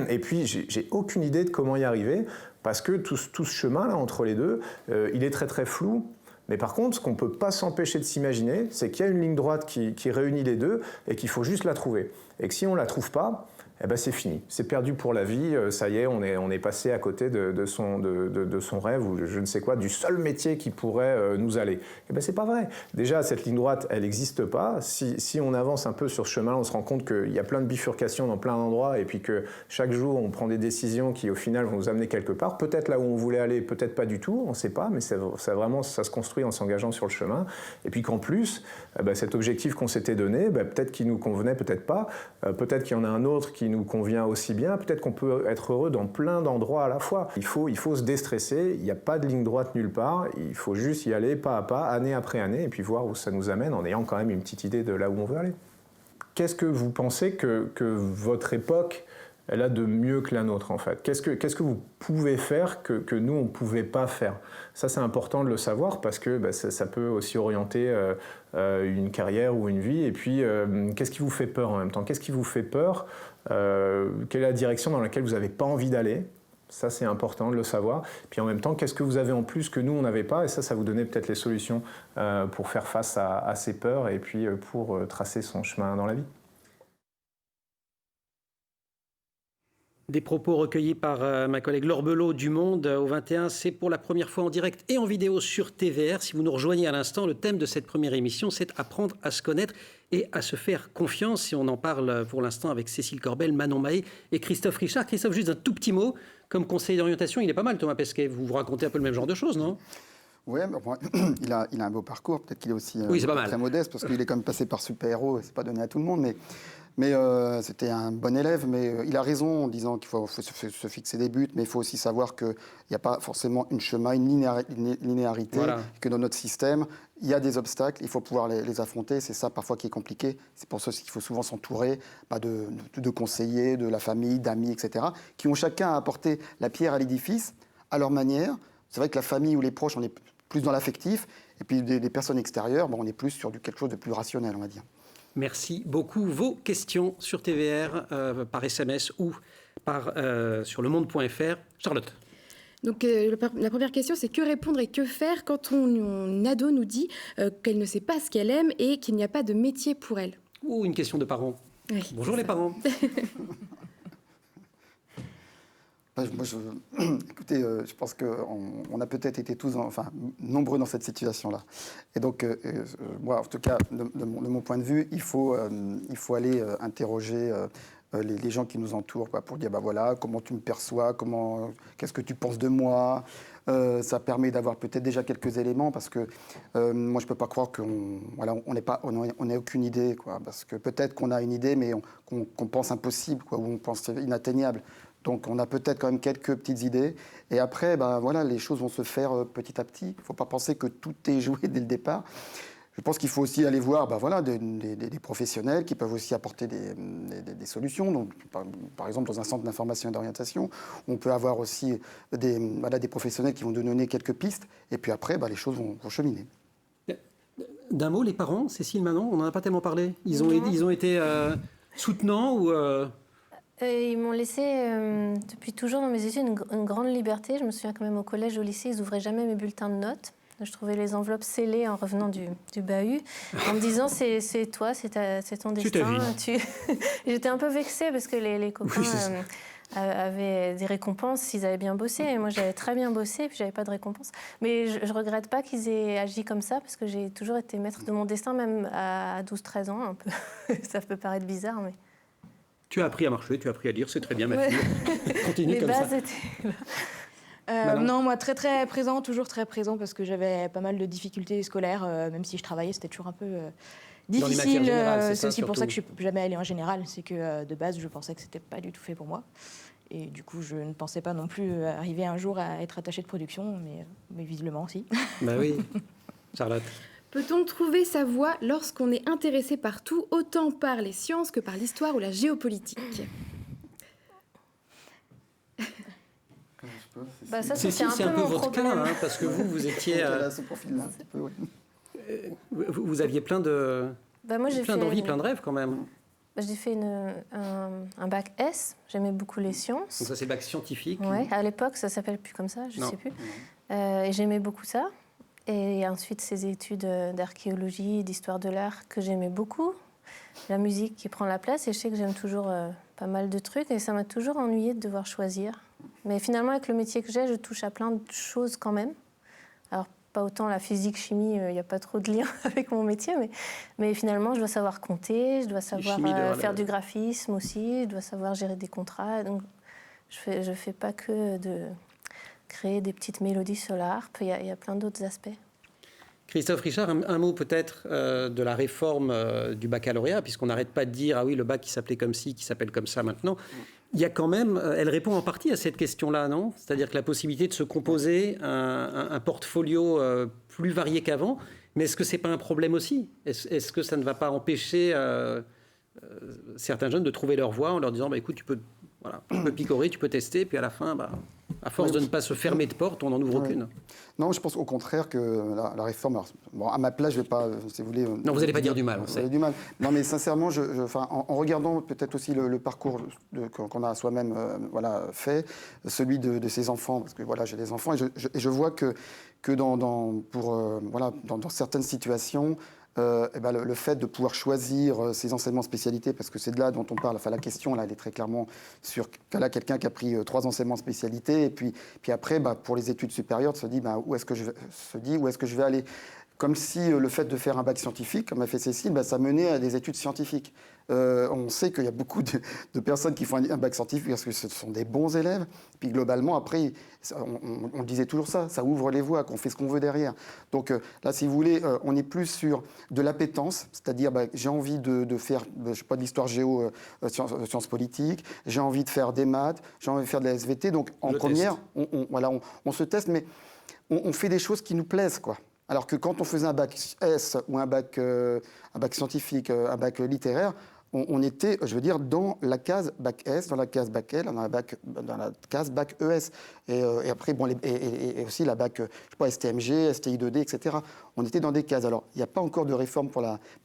Et puis, j'ai aucune idée de comment y arriver, parce que tout ce chemin-là, entre les deux, il est très, très flou. Mais par contre, ce qu'on ne peut pas s'empêcher de s'imaginer, c'est qu'il y a une ligne droite qui réunit les deux et qu'il faut juste la trouver. Et que si on ne la trouve pas, eh ben c'est fini, c'est perdu pour la vie, ça y est, on est passé à côté de son rêve ou je ne sais quoi, du seul métier qui pourrait nous aller. Eh ben c'est pas vrai. Déjà, cette ligne droite, elle n'existe pas. Si on avance un peu sur ce chemin, on se rend compte qu'il y a plein de bifurcations dans plein d'endroits et puis que chaque jour, on prend des décisions qui, au final, vont nous amener quelque part. Peut-être là où on voulait aller, peut-être pas du tout, on ne sait pas, mais ça se construit en s'engageant sur le chemin. Et puis qu'en plus, cet objectif qu'on s'était donné, peut-être qu'il nous convenait, peut-être pas, peut-être qu'il y en a un autre qui nous convient aussi bien, peut-être qu'on peut être heureux dans plein d'endroits à la fois. Il faut se déstresser, il n'y a pas de ligne droite nulle part, il faut juste y aller pas à pas, année après année, et puis voir où ça nous amène en ayant quand même une petite idée de là où on veut aller. Qu'est-ce que vous pensez que votre époque, elle a de mieux que la nôtre en fait? Qu'est-ce que vous pouvez faire que nous, on ne pouvait pas faire? Ça, c'est important de le savoir parce que ça peut aussi orienter une carrière ou une vie. Et puis, qu'est-ce qui vous fait peur en même temps? Qu'est-ce qui vous fait peur? Quelle est la direction dans laquelle vous n'avez pas envie d'aller? Ça, c'est important de le savoir. Puis en même temps, qu'est-ce que vous avez en plus que nous, on n'avait pas? Et ça vous donnait peut-être les solutions pour faire face à ces peurs et puis pour tracer son chemin dans la vie. Des propos recueillis par ma collègue Laure Belot du Monde au 21. C'est pour la première fois en direct et en vidéo sur TVR. Si vous nous rejoignez à l'instant, le thème de cette première émission, c'est apprendre à se connaître et à se faire confiance. Et on en parle pour l'instant avec Cécile Corbel, Manon Mahé et Christophe Richard. Christophe, juste un tout petit mot. Comme conseiller d'orientation, il est pas mal, Thomas Pesquet. Vous racontez un peu le même genre de choses, non? Oui, il a un beau parcours. Peut-être qu'il est aussi très modeste parce qu'il est quand même passé par super-héros et c'est pas donné à tout le monde. Mais c'était un bon élève, mais il a raison en disant qu'il faut se fixer des buts, mais il faut aussi savoir qu'il n'y a pas forcément une linéarité, voilà. Que dans notre système, il y a des obstacles, il faut pouvoir les affronter, c'est ça parfois qui est compliqué. C'est pour ça qu'il faut souvent s'entourer de conseillers, de la famille, d'amis, etc., qui ont chacun apporté la pierre à l'édifice à leur manière. C'est vrai que la famille ou les proches, on est plus dans l'affectif, et puis des personnes extérieures, on est plus sur quelque chose de plus rationnel, on va dire. Merci beaucoup. Vos questions sur TVR, par SMS ou sur lemonde.fr. Charlotte. Donc la première question, c'est que répondre et que faire quand une ado nous dit qu'elle ne sait pas ce qu'elle aime et qu'il n'y a pas de métier pour elle? Ou une question de parents. Oui, bonjour les parents. Écoutez, je pense qu'on a peut-être été tous, nombreux dans cette situation-là. Et donc, moi, en tout cas, de mon point de vue, il faut aller interroger les gens qui nous entourent pour dire, voilà, comment tu me perçois, qu'est-ce que tu penses de moi. Ça permet d'avoir peut-être déjà quelques éléments parce que moi, je ne peux pas croire qu'on n'ait aucune idée, quoi, parce que peut-être qu'on a une idée, mais qu'on pense impossible, quoi, ou on pense inatteignable. Donc, on a peut-être quand même quelques petites idées. Et après, les choses vont se faire petit à petit. Il ne faut pas penser que tout est joué dès le départ. Je pense qu'il faut aussi aller voir des professionnels qui peuvent aussi apporter des solutions. Donc, par exemple, dans un centre d'information et d'orientation, on peut avoir aussi des professionnels qui vont nous donner quelques pistes. Et puis après, les choses vont cheminer. D'un mot, les parents, Cécile, Manon, on n'en a pas tellement parlé. Ils ont été soutenants ou... Ils m'ont laissé, depuis toujours dans mes études, une grande liberté. Je me souviens quand même au collège, au lycée, ils n'ouvraient jamais mes bulletins de notes. Je trouvais les enveloppes scellées en revenant du bahut, en me disant c'est toi, c'est ton destin. J'étais un peu vexée parce que les copains avaient des récompenses s'ils avaient bien bossé. Et moi, j'avais très bien bossé, puis j'avais pas de récompense. Mais je regrette pas qu'ils aient agi comme ça parce que j'ai toujours été maître de mon destin, même à 12-13 ans. Un peu. Ça peut paraître bizarre, mais... Tu as appris à marcher, tu as appris à lire, c'est très bien, ma fille. Continue comme ça. Non, moi très très présent, toujours très présent parce que j'avais pas mal de difficultés scolaires, même si je travaillais, c'était toujours un peu difficile. C'est aussi pour ça que je suis jamais allée en général, c'est que de base je pensais que c'était pas du tout fait pour moi. Et du coup, je ne pensais pas non plus arriver un jour à être attachée de production, mais visiblement aussi. Bah oui, Charlotte. Peut-on trouver sa voie lorsqu'on est intéressé par tout, autant par les sciences que par l'histoire ou la géopolitique? Bah ça, c'est un peu votre cas, hein, parce que vous étiez... vous aviez plein de... plein d'envie, plein de rêves quand même. J'ai fait un bac S, j'aimais beaucoup les sciences. Donc ça c'est bac scientifique. Ouais, à l'époque ça s'appelle plus comme ça, je ne sais plus. Et j'aimais beaucoup ça. Et ensuite ces études d'archéologie, d'histoire de l'art que j'aimais beaucoup. La musique qui prend la place et je sais que j'aime toujours pas mal de trucs et ça m'a toujours ennuyée de devoir choisir. Mais finalement avec le métier que j'ai, je touche à plein de choses quand même. Alors pas autant la physique, chimie, il n'y a pas trop de lien avec mon métier, mais finalement je dois savoir compter, je dois savoir faire du graphisme aussi, je dois savoir gérer des contrats. Donc je fais pas que de créer des petites mélodies sur la harpe, il y a plein d'autres aspects. Christophe Richard, un mot peut-être de la réforme du baccalauréat, puisqu'on n'arrête pas de dire « Ah oui, le bac qui s'appelait comme ci, qui s'appelle comme ça maintenant ». Il y a quand même, elle répond en partie à cette question-là, non? C'est-à-dire que la possibilité de se composer un portfolio plus varié qu'avant, mais est-ce que ce n'est pas un problème aussi? Est-ce que ça ne va pas empêcher certains jeunes de trouver leur voie en leur disant bah, « Écoute, tu peux picorer, tu peux tester, puis à la fin, à force de ne pas se fermer de porte, on n'en ouvre aucune ». Non, je pense au contraire que la réforme... Alors, bon, à ma place, je ne vais pas, si vous voulez... Non, vous n'allez pas dire du mal, on sait. Du mal. Non, mais sincèrement, en regardant peut-être aussi le parcours qu'on a soi-même fait, celui de ses enfants, parce que voilà, j'ai des enfants, et je vois que dans certaines situations, le fait de pouvoir choisir ses enseignements spécialités, parce que c'est de là dont on parle, enfin la question là, elle est très clairement sur quelqu'un qui a pris 3 enseignements spécialités, et puis après, pour les études supérieures, se dit où est-ce que je vais aller. Comme si le fait de faire un bac scientifique, comme a fait Cécile, ça menait à des études scientifiques. On sait qu'il y a beaucoup de personnes qui font un bac scientifique parce que ce sont des bons élèves. Puis globalement, après, on disait toujours ça ouvre les voies, qu'on fait ce qu'on veut derrière. Donc là, si vous voulez, on est plus sur de l'appétence, c'est-à-dire j'ai envie de faire, je sais pas, de l'histoire géo, sciences politiques, j'ai envie de faire des maths, j'ai envie de faire de la SVT. Donc en première, on se teste, mais on fait des choses qui nous plaisent, quoi. Alors que quand on faisait un bac S ou un bac scientifique, un bac littéraire, on était, je veux dire, dans la case bac S, dans la case bac L, dans la case bac ES. Et après, et aussi la bac, je sais pas, STMG, STI 2D, etc. On était dans des cases. Alors, il n'y a pas encore de réforme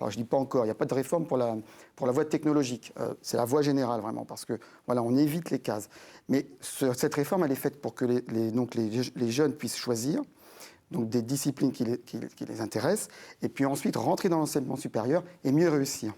je dis pas encore, il n'y a pas de réforme pour la voie technologique. C'est la voie générale, vraiment, parce que, voilà, on évite les cases. Mais cette réforme, elle est faite pour que les jeunes puissent choisir, donc des disciplines qui les intéressent, et puis ensuite rentrer dans l'enseignement supérieur et mieux réussir.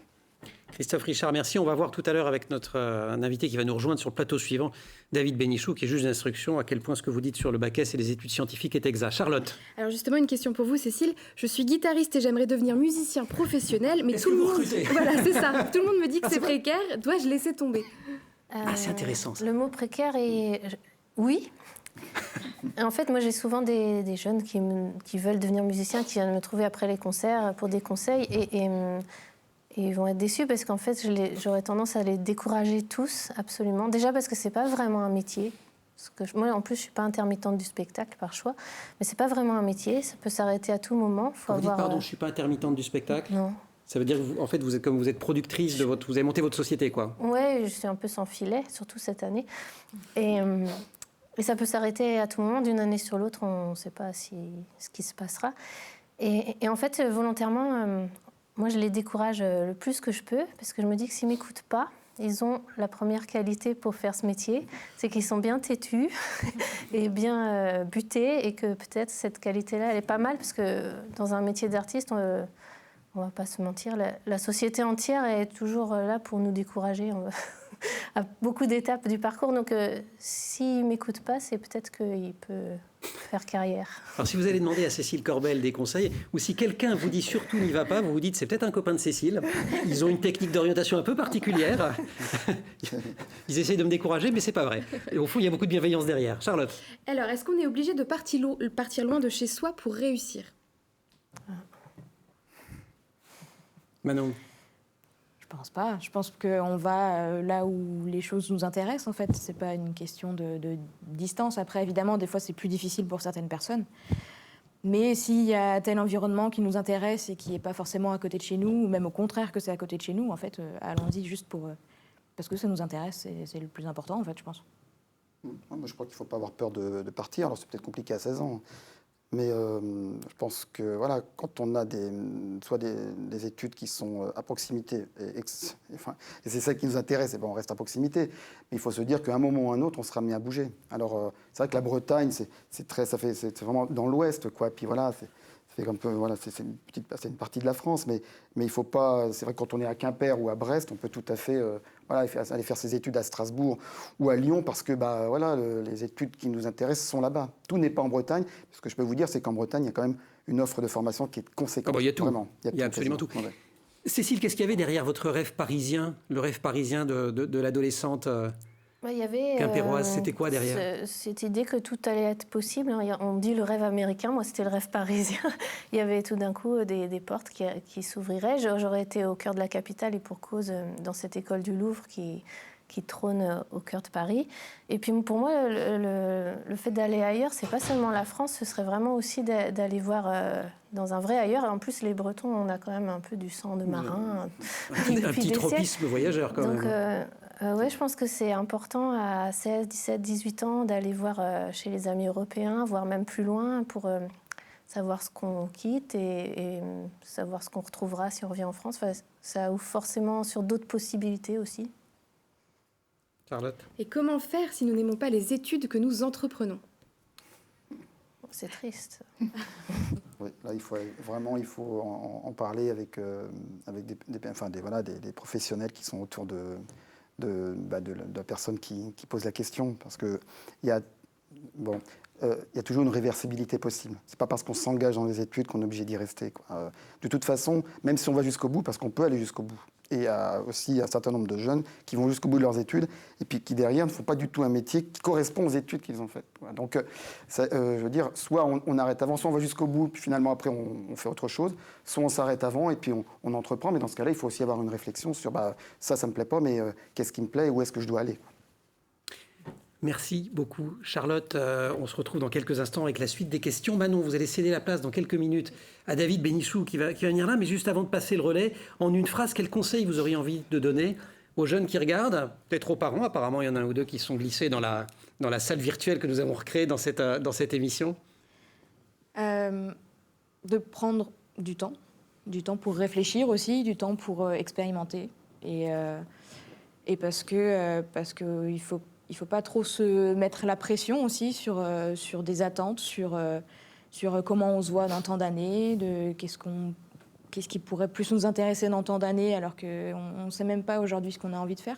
Christophe Richard, merci. On va voir tout à l'heure avec un invité qui va nous rejoindre sur le plateau suivant, David Bénichou, qui est juge d'instruction, à quel point ce que vous dites sur le bac S et les études scientifiques est exact. Charlotte. Alors justement, une question pour vous, Cécile. Je suis guitariste et j'aimerais devenir musicien professionnel, mais tout le monde... Voilà, c'est ça. Tout le monde me dit que c'est précaire. Dois-je laisser tomber? C'est intéressant, ça. Le mot précaire est... Oui. En fait, moi, j'ai souvent des jeunes qui veulent devenir musiciens, qui viennent me trouver après les concerts pour des conseils et ils vont être déçus parce qu'en fait, j'aurais tendance à les décourager tous, absolument. Déjà parce que c'est pas vraiment un métier. Moi, en plus, je suis pas intermittente du spectacle par choix, mais c'est pas vraiment un métier. Ça peut s'arrêter à tout moment. Vous dites, pardon, je suis pas intermittente du spectacle? Non. Ça veut dire que vous êtes productrice vous avez monté votre société, quoi. Ouais, je suis un peu sans filet, surtout cette année. Et ça peut s'arrêter à tout moment, d'une année sur l'autre, on ne sait pas ce qui se passera. Et en fait, volontairement, moi, je les décourage le plus que je peux, parce que je me dis que s'ils ne m'écoutent pas, ils ont la première qualité pour faire ce métier, c'est qu'ils sont bien têtus et bien butés, et que peut-être cette qualité-là, elle est pas mal, parce que dans un métier d'artiste, on va pas se mentir, la société entière est toujours là pour nous décourager à beaucoup d'étapes du parcours. Donc s'il m'écoute pas, c'est peut-être qu'il peut faire carrière. Alors si vous allez demander à Cécile Corbel des conseils, ou si quelqu'un vous dit surtout n'y va pas, vous vous dites c'est peut-être un copain de Cécile, ils ont une technique d'orientation un peu particulière, ils essayent de me décourager, mais c'est pas vrai. Et au fond, il y a beaucoup de bienveillance derrière. Charlotte. Alors, est-ce qu'on est obligé de partir loin de chez soi pour réussir? Manon. Je pense pas. Je pense qu'on va là où les choses nous intéressent, en fait. C'est pas une question de distance. Après, évidemment, des fois, c'est plus difficile pour certaines personnes. Mais s'il y a tel environnement qui nous intéresse et qui n'est pas forcément à côté de chez nous, ou même au contraire que c'est à côté de chez nous, en fait, allons-y juste parce que ça nous intéresse, et c'est le plus important, en fait, je pense. Moi, je crois qu'il ne faut pas avoir peur de partir. Alors, c'est peut-être compliqué à 16 ans. Mais je pense que voilà, quand on a soit des études qui sont à proximité, et c'est ça qui nous intéresse, et ben on reste à proximité. Mais il faut se dire qu'à un moment ou à un autre, on sera amené à bouger. Alors c'est vrai que la Bretagne, c'est vraiment dans l'Ouest, quoi. Et puis voilà, c'est un peu, voilà, c'est une partie de la France, mais il faut pas. C'est vrai que quand on est à Quimper ou à Brest, on peut tout à fait aller faire ses études à Strasbourg ou à Lyon, parce que voilà, les études qui nous intéressent sont là-bas. Tout n'est pas en Bretagne. Ce que je peux vous dire, c'est qu'en Bretagne, il y a quand même une offre de formation qui est conséquente. Il y a tout. Vraiment. Il y a absolument tout. Ouais. Cécile, qu'est-ce qu'il y avait derrière votre rêve parisien, le rêve parisien de l'adolescente Il y avait quimpéroise, c'était quoi derrière cette idée que tout allait être possible. On dit le rêve américain, moi c'était le rêve parisien. Il y avait tout d'un coup des portes qui s'ouvriraient. J'aurais été au cœur de la capitale, et pour cause, dans cette école du Louvre qui trône au cœur de Paris. Et puis pour moi, le fait d'aller ailleurs, c'est pas seulement la France, ce serait vraiment aussi d'aller voir dans un vrai ailleurs. Et en plus, les Bretons, on a quand même un peu du sang de marin. Un petit tropisme voyageur quand même. Oui, je pense que c'est important à 16, 17, 18 ans d'aller voir chez les amis européens, voire même plus loin, pour savoir ce qu'on quitte et savoir ce qu'on retrouvera si on revient en France. Enfin, ça ouvre forcément sur d'autres possibilités aussi. Charlotte. Et comment faire si nous n'aimons pas les études que nous entreprenons? C'est triste. Oui, là, il faut en parler avec des professionnels qui sont autour de la personne qui pose la question, parce que il y a toujours une réversibilité possible. C'est pas parce qu'on s'engage dans les études qu'on est obligé d'y rester, quoi. De toute façon, même si on va jusqu'au bout, parce qu'on peut aller jusqu'au bout. Et il y a aussi un certain nombre de jeunes qui vont jusqu'au bout de leurs études et puis qui derrière ne font pas du tout un métier qui correspond aux études qu'ils ont faites. Voilà. Donc, je veux dire, soit on arrête avant, soit on va jusqu'au bout, puis finalement après on fait autre chose, soit on s'arrête avant et puis on entreprend. Mais dans ce cas-là, il faut aussi avoir une réflexion sur ça me plaît pas, mais qu'est-ce qui me plaît et où est-ce que je dois aller, quoi. Merci beaucoup, Charlotte. On se retrouve dans quelques instants avec la suite des questions. Manon, vous allez céder la place dans quelques minutes à David Bénichou qui va venir là. Mais juste avant de passer le relais, en une phrase, quel conseil vous auriez envie de donner aux jeunes qui regardent, peut-être aux parents? Apparemment, il y en a un ou deux qui sont glissés dans la salle virtuelle que nous avons recréée dans cette émission. De prendre du temps pour réfléchir aussi, du temps pour expérimenter. Et parce que il faut pas trop se mettre la pression aussi sur des attentes, sur comment on se voit dans tant d'années, qu'est-ce qui pourrait plus nous intéresser dans tant d'années, alors qu'on ne sait même pas aujourd'hui ce qu'on a envie de faire.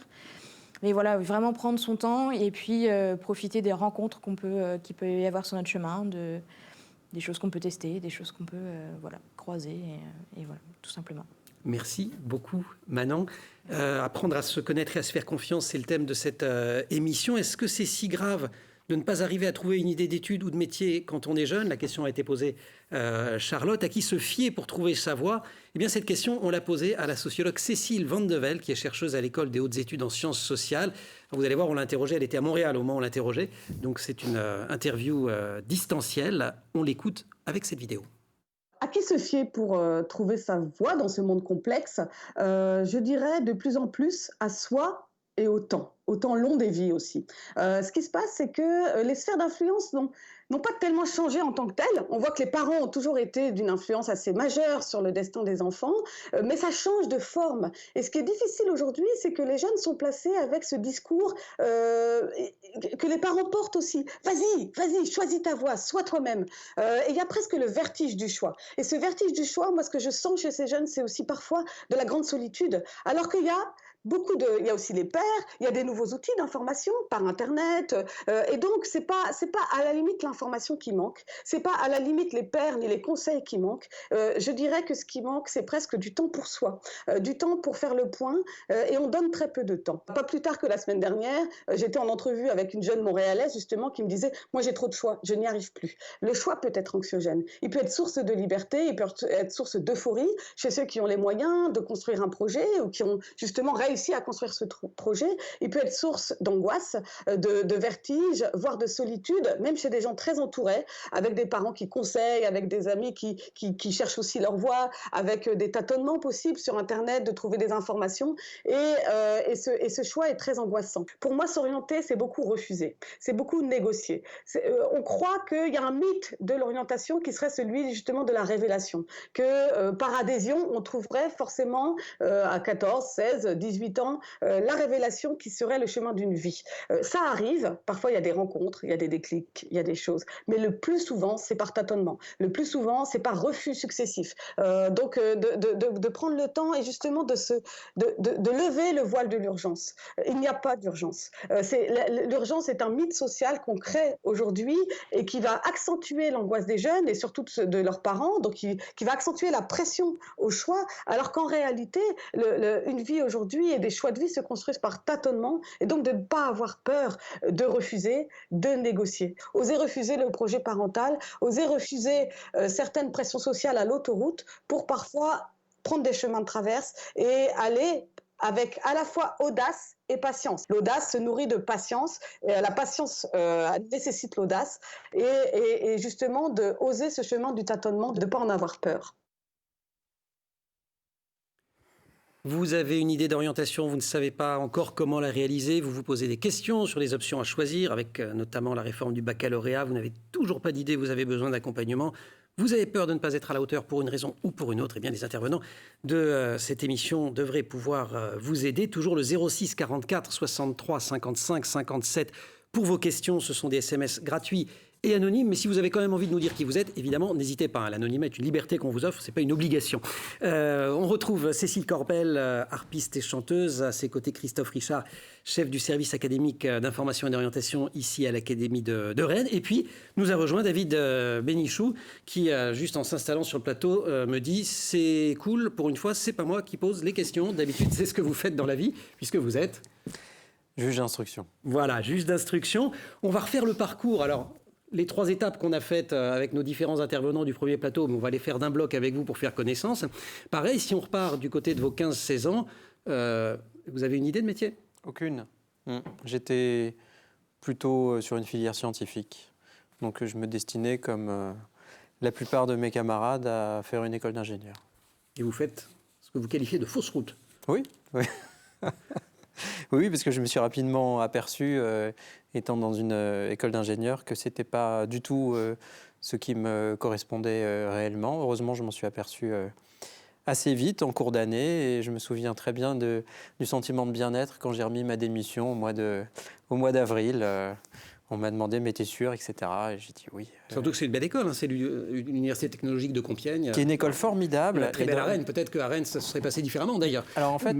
Mais voilà, vraiment prendre son temps et puis profiter des rencontres qu'il peut y avoir sur notre chemin, des choses qu'on peut tester, des choses qu'on peut croiser, et voilà, tout simplement. Merci beaucoup, Manon. Apprendre à se connaître et à se faire confiance, c'est le thème de cette émission. Est-ce que c'est si grave de ne pas arriver à trouver une idée d'études ou de métier quand on est jeune? La question a été posée, Charlotte. À qui se fier pour trouver sa voie? Eh bien, cette question, on l'a posée à la sociologue Cécile Van de Velde, qui est chercheuse à l'École des hautes études en sciences sociales. Vous allez voir, on l'a interrogée, elle était à Montréal au moment où on l'a interrogée. Donc, c'est une interview distancielle. On l'écoute avec cette vidéo. À qui se fier pour trouver sa voie dans ce monde complexe? Je dirais de plus en plus à soi et au temps long des vies aussi. Ce qui se passe, c'est que les sphères d'influence n'ont pas tellement changé en tant que telles. On voit que les parents ont toujours été d'une influence assez majeure sur le destin des enfants, mais ça change de forme. Et ce qui est difficile aujourd'hui, c'est que les jeunes sont placés avec ce discours que les parents portent aussi. Vas-y, choisis ta voie, sois toi-même. Et il y a presque le vertige du choix. Et ce vertige du choix, moi, ce que je sens chez ces jeunes, c'est aussi parfois de la grande solitude. Alors qu'il y a il y a aussi les pairs, il y a des nouveaux outils d'information par Internet, et donc c'est pas à la limite l'information qui manque, c'est pas à la limite les pairs ni les conseils qui manquent. Je dirais que ce qui manque, c'est presque du temps pour soi, du temps pour faire le point, et on donne très peu de temps. Pas plus tard que la semaine dernière, j'étais en entrevue avec une jeune Montréalaise justement qui me disait « Moi j'ai trop de choix, je n'y arrive plus ». Le choix peut être anxiogène, il peut être source de liberté, il peut être source d'euphorie chez ceux qui ont les moyens de construire un projet ou qui ont justement réussi à construire ce projet. Il peut être source d'angoisse, de vertige, voire de solitude, même chez des gens très entourés, avec des parents qui conseillent, avec des amis qui cherchent aussi leur voie, avec des tâtonnements possibles sur Internet, de trouver des informations. Et ce choix est très angoissant. Pour moi, s'orienter, c'est beaucoup refuser, c'est beaucoup négocier. On croit qu'il y a un mythe de l'orientation qui serait celui justement de la révélation, que par adhésion, on trouverait forcément à 14, 16, 18 ans, la révélation qui serait le chemin d'une vie. Ça arrive, parfois il y a des rencontres, il y a des déclics, il y a des choses, mais le plus souvent c'est par tâtonnement, le plus souvent c'est par refus successif. Donc de prendre le temps et justement de lever le voile de l'urgence. Il n'y a pas d'urgence. L'urgence est un mythe social qu'on crée aujourd'hui et qui va accentuer l'angoisse des jeunes et surtout de leurs parents, donc qui va accentuer la pression au choix, alors qu'en réalité, une vie aujourd'hui et des choix de vie se construisent par tâtonnement, et donc de ne pas avoir peur de refuser, de négocier. Oser refuser le projet parental, oser refuser certaines pressions sociales à l'autoroute pour parfois prendre des chemins de traverse et aller avec à la fois audace et patience. L'audace se nourrit de patience, la patience nécessite l'audace, et justement de oser ce chemin du tâtonnement, de ne pas en avoir peur. Vous avez une idée d'orientation, vous ne savez pas encore comment la réaliser, vous vous posez des questions sur les options à choisir, avec notamment la réforme du baccalauréat, vous n'avez toujours pas d'idée, vous avez besoin d'accompagnement, vous avez peur de ne pas être à la hauteur pour une raison ou pour une autre, et bien les intervenants de cette émission devraient pouvoir vous aider. Toujours le 06 44 63 55 57 pour vos questions, ce sont des SMS gratuits et anonyme, mais si vous avez quand même envie de nous dire qui vous êtes, évidemment, n'hésitez pas. L'anonymat est une liberté qu'on vous offre, c'est pas une obligation. On retrouve Cécile Corbel, harpiste et chanteuse, à ses côtés Christophe Richard, chef du service académique d'information et d'orientation ici à l'Académie de Rennes. Et puis, nous a rejoint David Bénichou, qui, juste en s'installant sur le plateau, me dit « C'est cool, pour une fois, c'est pas moi qui pose les questions. D'habitude, c'est ce que vous faites dans la vie, puisque vous êtes... » Juge d'instruction. Voilà, juge d'instruction. On va refaire le parcours. Alors, les 3 étapes qu'on a faites avec nos différents intervenants du premier plateau, on va les faire d'un bloc avec vous pour faire connaissance. Pareil, si on repart du côté de vos 15-16 ans, vous avez une idée de métier ? Aucune. J'étais plutôt sur une filière scientifique. Donc je me destinais, comme la plupart de mes camarades, à faire une école d'ingénieur. Et vous faites ce que vous qualifiez de fausse route ? Oui. Oui, parce que je me suis rapidement aperçu, étant dans une école d'ingénieur, que ce n'était pas du tout ce qui me correspondait réellement. Heureusement, je m'en suis aperçu assez vite, en cours d'année, et je me souviens très bien du sentiment de bien-être quand j'ai remis ma démission au mois d'avril. On m'a demandé, mais t'es sûr, etc. Et j'ai dit oui. Surtout que c'est une belle école, c'est l'Université technologique de Compiègne. Qui est une école formidable. Très belle à Rennes. Peut-être qu'à Rennes, ça se serait passé différemment, d'ailleurs. Alors en fait...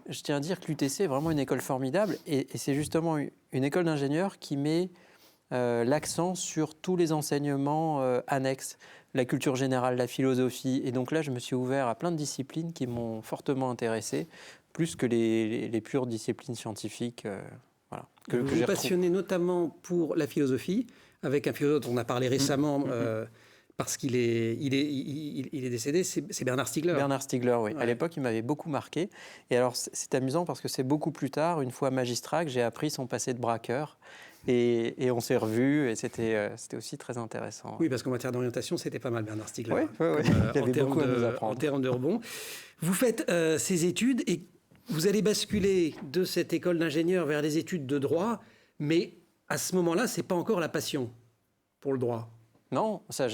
Je tiens à dire que l'UTC est vraiment une école formidable, et c'est justement une école d'ingénieurs qui met l'accent sur tous les enseignements annexes, la culture générale, la philosophie. Et donc là, je me suis ouvert à plein de disciplines qui m'ont fortement intéressé, plus que les pures disciplines scientifiques. Voilà, vous vous passionnez notamment pour la philosophie, avec un philosophe dont on a parlé récemment... Parce qu'il est décédé, c'est Bernard Stiegler. Bernard Stiegler, oui. Ouais. À l'époque, il m'avait beaucoup marqué. Et alors, c'est amusant parce que c'est beaucoup plus tard, une fois magistrat, que j'ai appris son passé de braqueur. Et on s'est revus, et c'était aussi très intéressant. Oui, parce qu'en matière d'orientation, c'était pas mal, Bernard Stiegler. Oui. Il y avait beaucoup à nous apprendre. En termes de rebond. Vous faites ces études, et Vous allez basculer de cette école d'ingénieur vers les études de droit, mais à ce moment-là, c'est pas encore la passion pour le droit. Non, ça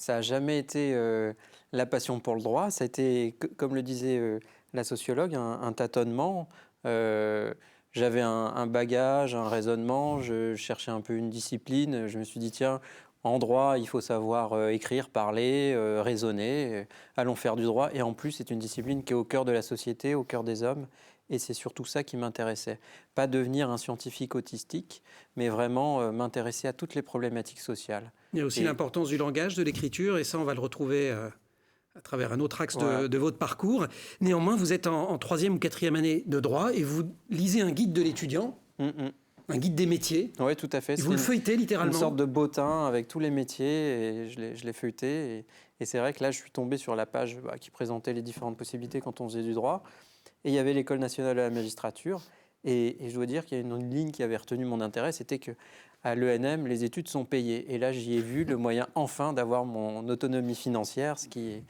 a jamais été la passion pour le droit. Ça a été, comme le disait la sociologue, un tâtonnement. J'avais un bagage, un raisonnement, je cherchais un peu une discipline. Je me suis dit, tiens, en droit, il faut savoir écrire, parler, raisonner. Allons faire du droit. Et en plus, c'est une discipline qui est au cœur de la société, au cœur des hommes. Et c'est surtout ça qui m'intéressait. Pas devenir un scientifique autistique, mais vraiment m'intéresser à toutes les problématiques sociales. Il y a aussi l'importance du langage, de l'écriture, et ça, on va le retrouver à travers un autre axe de votre parcours. Néanmoins, vous êtes en 3e ou 4e année de droit, et vous lisez un guide de l'étudiant, un guide des métiers. Oui, tout à fait. Et vous le feuilletez littéralement. Une sorte de bottin avec tous les métiers, et je l'ai feuilleté. Et c'est vrai que là, je suis tombé sur la page qui présentait les différentes possibilités quand on faisait du droit. Et il y avait l'École nationale de la magistrature. Et je dois dire qu'il y a une ligne qui avait retenu mon intérêt, c'était qu'à l'ENM, les études sont payées. Et là, j'y ai vu le moyen, enfin, d'avoir mon autonomie financière, ce qui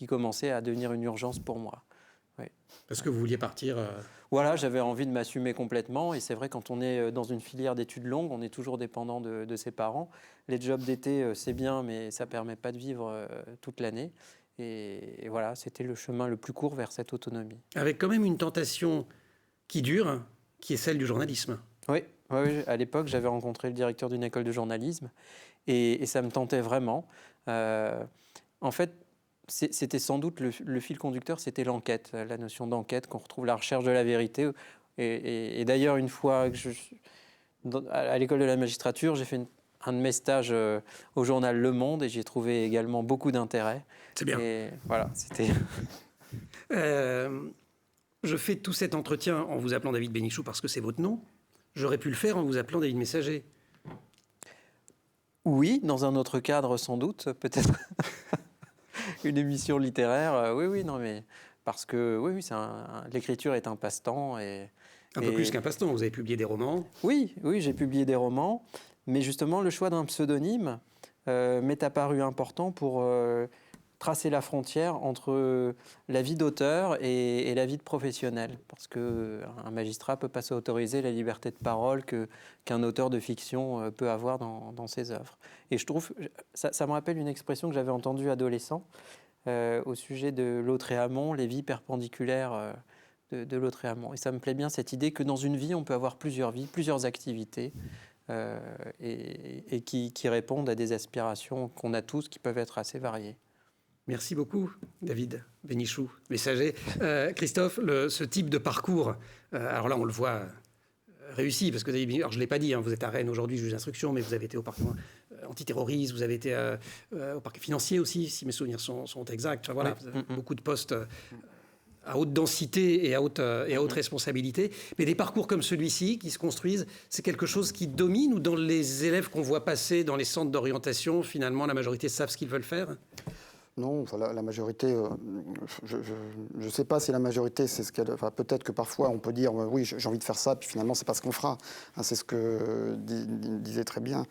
commençait à devenir une urgence pour moi. Oui. Parce que vous vouliez partir Voilà, j'avais envie de m'assumer complètement. Et c'est vrai, quand on est dans une filière d'études longues, on est toujours dépendant de ses parents. Les jobs d'été, c'est bien, mais ça ne permet pas de vivre toute l'année. Et voilà, c'était le chemin le plus court vers cette autonomie. Avec quand même une tentation qui dure, qui est celle du journalisme. Oui, à l'époque, j'avais rencontré le directeur d'une école de journalisme et ça me tentait vraiment. En fait, c'était sans doute le fil conducteur, c'était l'enquête, la notion d'enquête, qu'on retrouve la recherche de la vérité. Et d'ailleurs, une fois que à l'école de la magistrature, j'ai fait un de mes stages au journal Le Monde et j'y ai trouvé également beaucoup d'intérêt. C'est bien. Et voilà, c'était... Je fais tout cet entretien en vous appelant David Bénichou parce que c'est votre nom. J'aurais pu le faire en vous appelant David Messager. Oui, dans un autre cadre sans doute, peut-être une émission littéraire. Oui, non, mais parce que oui, l'écriture est un passe-temps un peu plus qu'un passe-temps. Vous avez publié des romans. Oui, j'ai publié des romans, mais justement le choix d'un pseudonyme m'est apparu important pour tracer la frontière entre la vie d'auteur et la vie de professionnel. Parce qu'un magistrat ne peut pas s'autoriser la liberté de parole qu'un auteur de fiction peut avoir dans ses œuvres. Et je trouve, ça me rappelle une expression que j'avais entendue adolescent au sujet de Lautréamont, les vies perpendiculaires de Lautréamont. Et ça me plaît bien cette idée que dans une vie, on peut avoir plusieurs vies, plusieurs activités et qui répondent à des aspirations qu'on a tous qui peuvent être assez variées. Merci beaucoup, David Bénichou, Messager. Christophe, ce type de parcours, alors là, on le voit réussi, parce que alors je ne l'ai pas dit, vous êtes à Rennes aujourd'hui, juge d'instruction, mais vous avez été au parquet antiterroriste, vous avez été au parquet financier aussi, si mes souvenirs sont exacts. Enfin, voilà, vous avez beaucoup de postes à haute densité et à haute responsabilité. Mais des parcours comme celui-ci, qui se construisent, c'est quelque chose qui domine, ou dans les élèves qu'on voit passer dans les centres d'orientation, finalement, la majorité savent ce qu'ils veulent faire ? Non, la majorité, je ne sais pas si la majorité, c'est ce qu'elle... Enfin, peut-être que parfois, on peut dire, oui, j'ai envie de faire ça, puis finalement, c'est pas ce qu'on fera. C'est ce que disait très bien.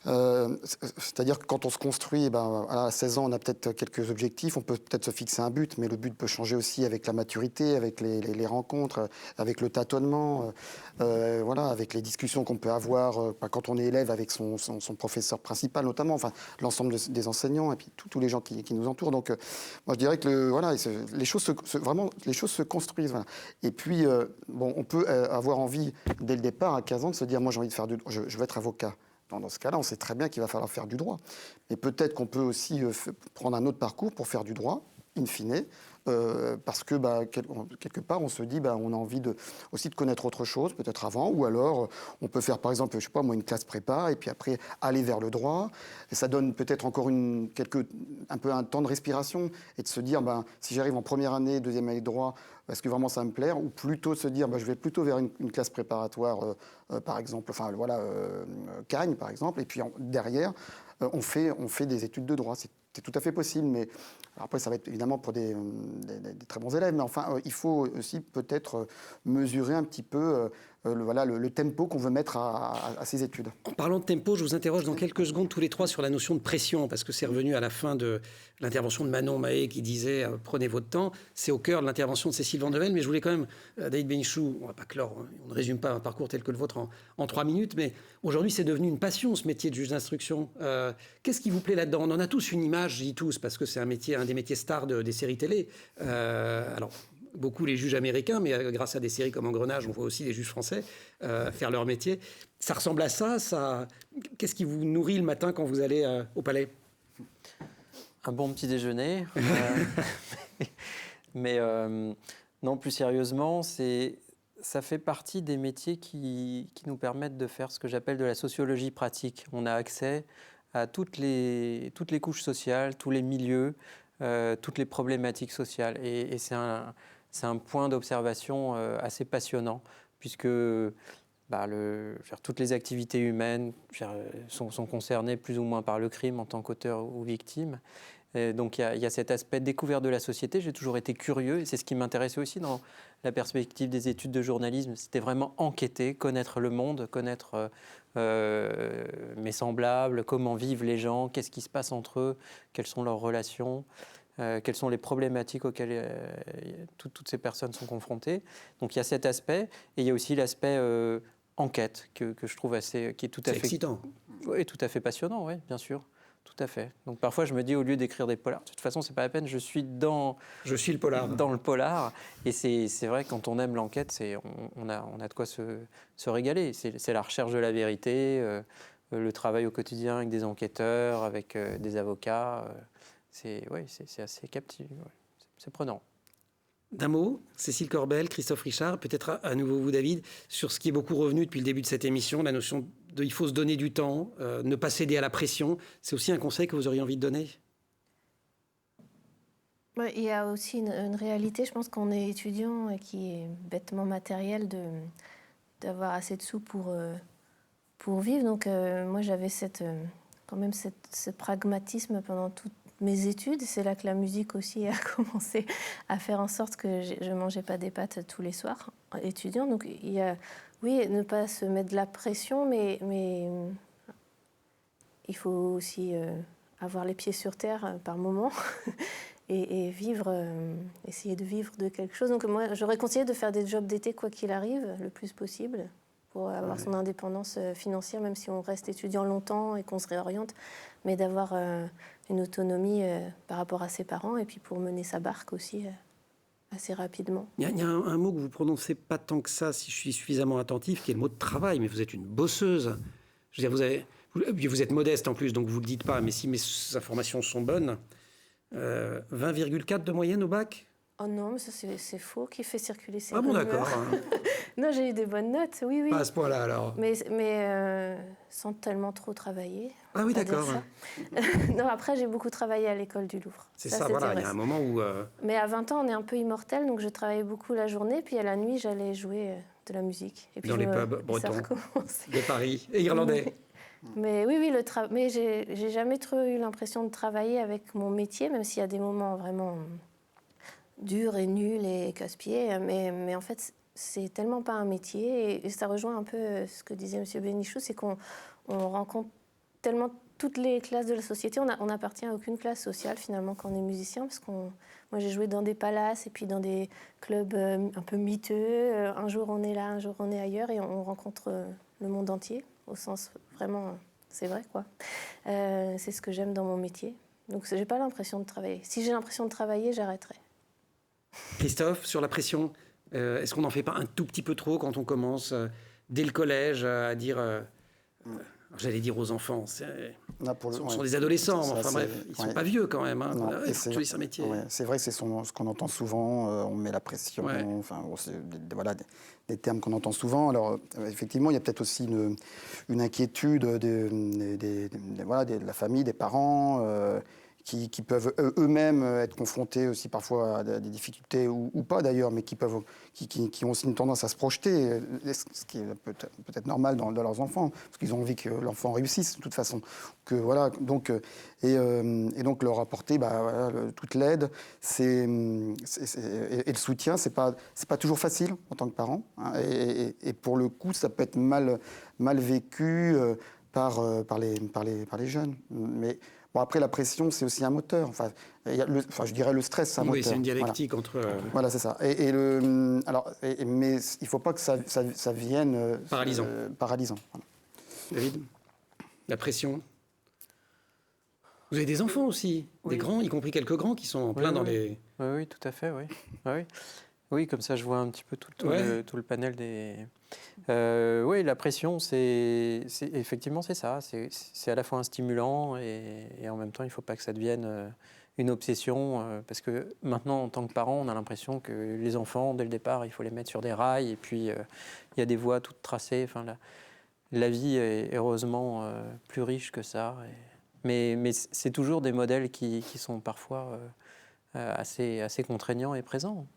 C'est-à-dire que quand on se construit, à 16 ans, on a peut-être quelques objectifs, on peut peut-être se fixer un but, mais le but peut changer aussi avec la maturité, avec les rencontres, avec le tâtonnement, avec les discussions qu'on peut avoir quand on est élève avec son professeur principal notamment, enfin l'ensemble des enseignants et puis tous les gens qui nous entourent. Donc moi je dirais que les choses se construisent. Voilà. Et puis on peut avoir envie dès le départ à 15 ans de se dire moi j'ai envie de faire je veux être avocat. Dans ce cas-là, on sait très bien qu'il va falloir faire du droit. Mais peut-être qu'on peut aussi prendre un autre parcours pour faire du droit, in fine, parce que quelque part, on se dit on a envie aussi de connaître autre chose, peut-être avant, ou alors on peut faire, par exemple, je sais pas moi, une classe prépa, et puis après aller vers le droit. Et ça donne peut-être encore un peu un temps de respiration, et de se dire, si j'arrive en première année, deuxième année de droit, est-ce que vraiment ça va me plaire, ou plutôt de se dire, je vais plutôt vers une classe préparatoire, par exemple, Cagne, par exemple, et puis derrière, on fait des études de droit. C'est tout à fait possible, mais après, ça va être évidemment pour des très bons élèves, mais enfin, il faut aussi peut-être mesurer un petit peu le tempo qu'on veut mettre à ces études. En parlant de tempo, je vous interroge dans quelques secondes tous les trois sur la notion de pression, parce que c'est revenu à la fin de l'intervention de Manon Mahé qui disait prenez votre temps. C'est au cœur de l'intervention de Cécile Vandevel, mais je voulais quand même, David Benichou, on ne va pas clore, on ne résume pas un parcours tel que le vôtre en 3 minutes, mais aujourd'hui c'est devenu une passion ce métier de juge d'instruction. Qu'est-ce qui vous plaît là-dedans? On en a tous une image, je dis tous, parce que c'est un des métiers stars des séries télé. Alors, beaucoup les juges américains, mais grâce à des séries comme Engrenage, on voit aussi les juges français faire leur métier. Ça ressemble à ça. Qu'est-ce qui vous nourrit le matin quand vous allez au palais? Un bon petit déjeuner. Mais non, plus sérieusement, ça fait partie des métiers qui nous permettent de faire ce que j'appelle de la sociologie pratique. On a accès à toutes les couches sociales, tous les milieux, toutes les problématiques sociales. Et c'est un point d'observation assez passionnant, puisque toutes les activités humaines sont concernées plus ou moins par le crime en tant qu'auteur ou victime. Et donc il y a cet aspect de découverte de la société. J'ai toujours été curieux, et c'est ce qui m'intéressait aussi dans la perspective des études de journalisme. C'était vraiment enquêter, connaître le monde, connaître mes semblables, comment vivent les gens, qu'est-ce qui se passe entre eux, quelles sont leurs relations. Quelles sont les problématiques auxquelles toutes ces personnes sont confrontées. Donc il y a cet aspect, et il y a aussi l'aspect enquête que je trouve qui est tout à fait excitant. Oui, tout à fait passionnant, oui, bien sûr, tout à fait. Donc parfois je me dis, au lieu d'écrire des polars, de toute façon c'est pas la peine, je suis le polar. Dans le polar, et c'est vrai que quand on aime l'enquête, on a de quoi se régaler. C'est la recherche de la vérité, le travail au quotidien avec des enquêteurs, avec des avocats. C'est assez captivant, c'est prenant. D'un mot, Cécile Corbel, Christophe Richard, peut-être à nouveau vous, David, sur ce qui est beaucoup revenu depuis le début de cette émission, la notion de il faut se donner du temps, ne pas céder à la pression. C'est aussi un conseil que vous auriez envie de donner? Il y a aussi une réalité, je pense qu'on est étudiant et qui est bêtement matériel d'avoir assez de sous pour vivre. Donc moi j'avais quand même ce pragmatisme pendant toute mes études. C'est là que la musique aussi a commencé à faire en sorte que je ne mangeais pas des pâtes tous les soirs, étudiant. Donc il y a, oui, ne pas se mettre de la pression, mais il faut aussi avoir les pieds sur terre par moment et vivre, essayer de vivre de quelque chose. Donc moi, j'aurais conseillé de faire des jobs d'été quoi qu'il arrive, le plus possible, pour avoir son indépendance financière, même si on reste étudiant longtemps et qu'on se réoriente, mais d'avoir une autonomie par rapport à ses parents et puis pour mener sa barque aussi assez rapidement. Il y a un mot que vous prononcez pas tant que ça, si je suis suffisamment attentif, qui est le mot de travail, mais vous êtes une bosseuse. Je veux dire, vous êtes modeste en plus, donc vous le dites pas, mais si mes informations sont bonnes, 20,4 de moyenne au bac? Oh non, mais ça c'est faux qui fait circuler ces rumeurs. Ah bon, d'accord. Non, j'ai eu des bonnes notes, oui. Pas à ce point-là, alors. Mais sans tellement trop travailler. Ah oui, d'accord. Non, après, j'ai beaucoup travaillé à l'école du Louvre. C'est ça, voilà, il y a un moment où... Mais à 20 ans, on est un peu immortel, donc je travaillais beaucoup la journée, puis à la nuit, j'allais jouer de la musique. Et puis dans les pubs bretons de Paris et irlandais. Mais oui, mais j'ai jamais trop eu l'impression de travailler avec mon métier, même s'il y a des moments vraiment durs et nuls et casse-pieds. Mais en fait, c'est tellement pas un métier. Et ça rejoint un peu ce que disait M. Benichou, c'est qu'on rencontre tellement toutes les classes de la société. On n'appartient à aucune classe sociale, finalement, quand on est musicien. Parce moi, j'ai joué dans des palaces et puis dans des clubs un peu miteux. Un jour, on est là, un jour, on est ailleurs. Et on rencontre le monde entier, au sens vraiment... C'est vrai, quoi. C'est ce que j'aime dans mon métier. Donc, j'ai pas l'impression de travailler. Si j'ai l'impression de travailler, j'arrêterai. Christophe, sur la pression, est-ce qu'on n'en fait pas un tout petit peu trop quand on commence, dès le collège, à dire... J'allais dire aux enfants, ce sont des adolescents, mais enfin bref, ils ne sont pas vieux quand même. Hein. Il faut choisir un métier. Ouais, c'est vrai que c'est ce qu'on entend souvent, on met la pression, enfin, voilà, des termes qu'on entend souvent. Alors, effectivement, il y a peut-être aussi une inquiétude de la famille, des parents, qui peuvent eux-mêmes être confrontés aussi parfois à des difficultés ou pas d'ailleurs, mais qui ont aussi une tendance à se projeter, ce qui est peut-être normal dans leurs enfants, parce qu'ils ont envie que l'enfant réussisse de toute façon. Et donc leur apporter toute l'aide et le soutien, c'est pas toujours facile en tant que parent, hein, et pour le coup, ça peut être mal vécu par les jeunes. Mais bon, après, la pression, c'est aussi un moteur. Je dirais le stress, c'est un moteur. Oui, c'est une dialectique entre... Voilà, c'est ça. Mais il ne faut pas que ça vienne... Paralysant. Paralysant. Voilà. David, la pression. Vous avez des enfants aussi, des grands, y compris quelques grands qui sont en plein dans les... Oui, tout à fait, oui. Oui, comme ça, je vois un petit peu tout le panel des... oui, la pression, effectivement, c'est ça. C'est à la fois un stimulant et en même temps, il ne faut pas que ça devienne une obsession. Parce que maintenant, en tant que parent, on a l'impression que les enfants, dès le départ, il faut les mettre sur des rails. Et puis, il y a des voies toutes tracées. Enfin, la vie est heureusement plus riche que ça. Mais c'est toujours des modèles qui sont parfois assez contraignants et présents.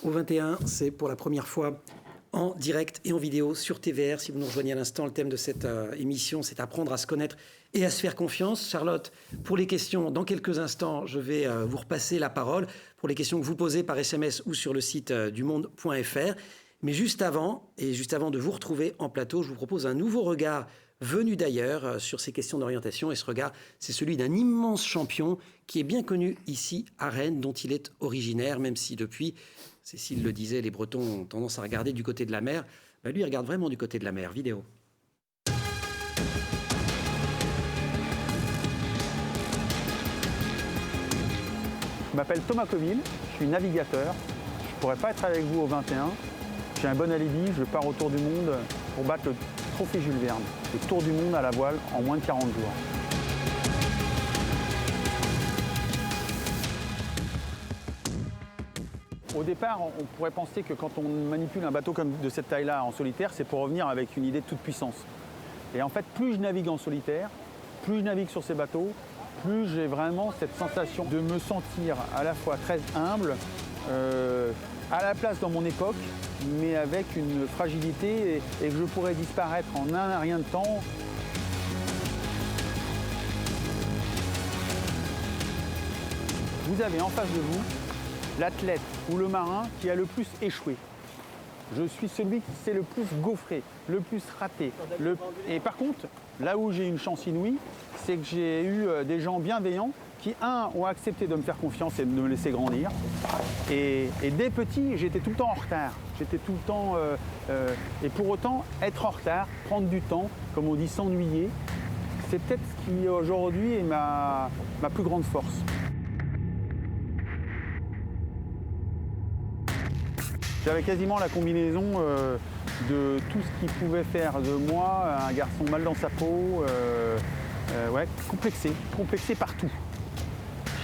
Au 21, c'est pour la première fois en direct et en vidéo sur TVR. Si vous nous rejoignez à l'instant, le thème de cette émission, c'est apprendre à se connaître et à se faire confiance. Charlotte, pour les questions, dans quelques instants, je vais vous repasser la parole pour les questions que vous posez par SMS ou sur le site dumonde.fr. Mais juste avant de vous retrouver en plateau, je vous propose un nouveau regard venu d'ailleurs sur ces questions d'orientation. Et ce regard, c'est celui d'un immense champion qui est bien connu ici à Rennes, dont il est originaire, même si depuis, Cécile le disait, les Bretons ont tendance à regarder du côté de la mer. Lui, il regarde vraiment du côté de la mer. Vidéo. Je m'appelle Thomas Coville, je suis navigateur. Je ne pourrais pas être avec vous au 21. J'ai un bon alibi, je pars au Tour du Monde pour battre le trophée Jules Verne. Le Tour du Monde à la voile en moins de 40 jours. Au départ, on pourrait penser que quand on manipule un bateau comme de cette taille-là en solitaire, c'est pour revenir avec une idée de toute puissance. Et en fait, plus je navigue en solitaire, plus je navigue sur ces bateaux, plus j'ai vraiment cette sensation de me sentir à la fois très humble, à la place dans mon époque, mais avec une fragilité et que je pourrais disparaître en un rien de temps. Vous avez en face de vous l'athlète ou le marin qui a le plus échoué. Je suis celui qui s'est le plus gaufré, le plus raté. Et par contre, là où j'ai une chance inouïe, c'est que j'ai eu des gens bienveillants qui, ont accepté de me faire confiance et de me laisser grandir. Et dès petit, j'étais tout le temps en retard. J'étais tout le temps... et pour autant, être en retard, prendre du temps, comme on dit, s'ennuyer, c'est peut-être ce qui, aujourd'hui, est ma plus grande force. J'avais quasiment la combinaison de tout ce qui pouvait faire de moi un garçon mal dans sa peau, complexé partout.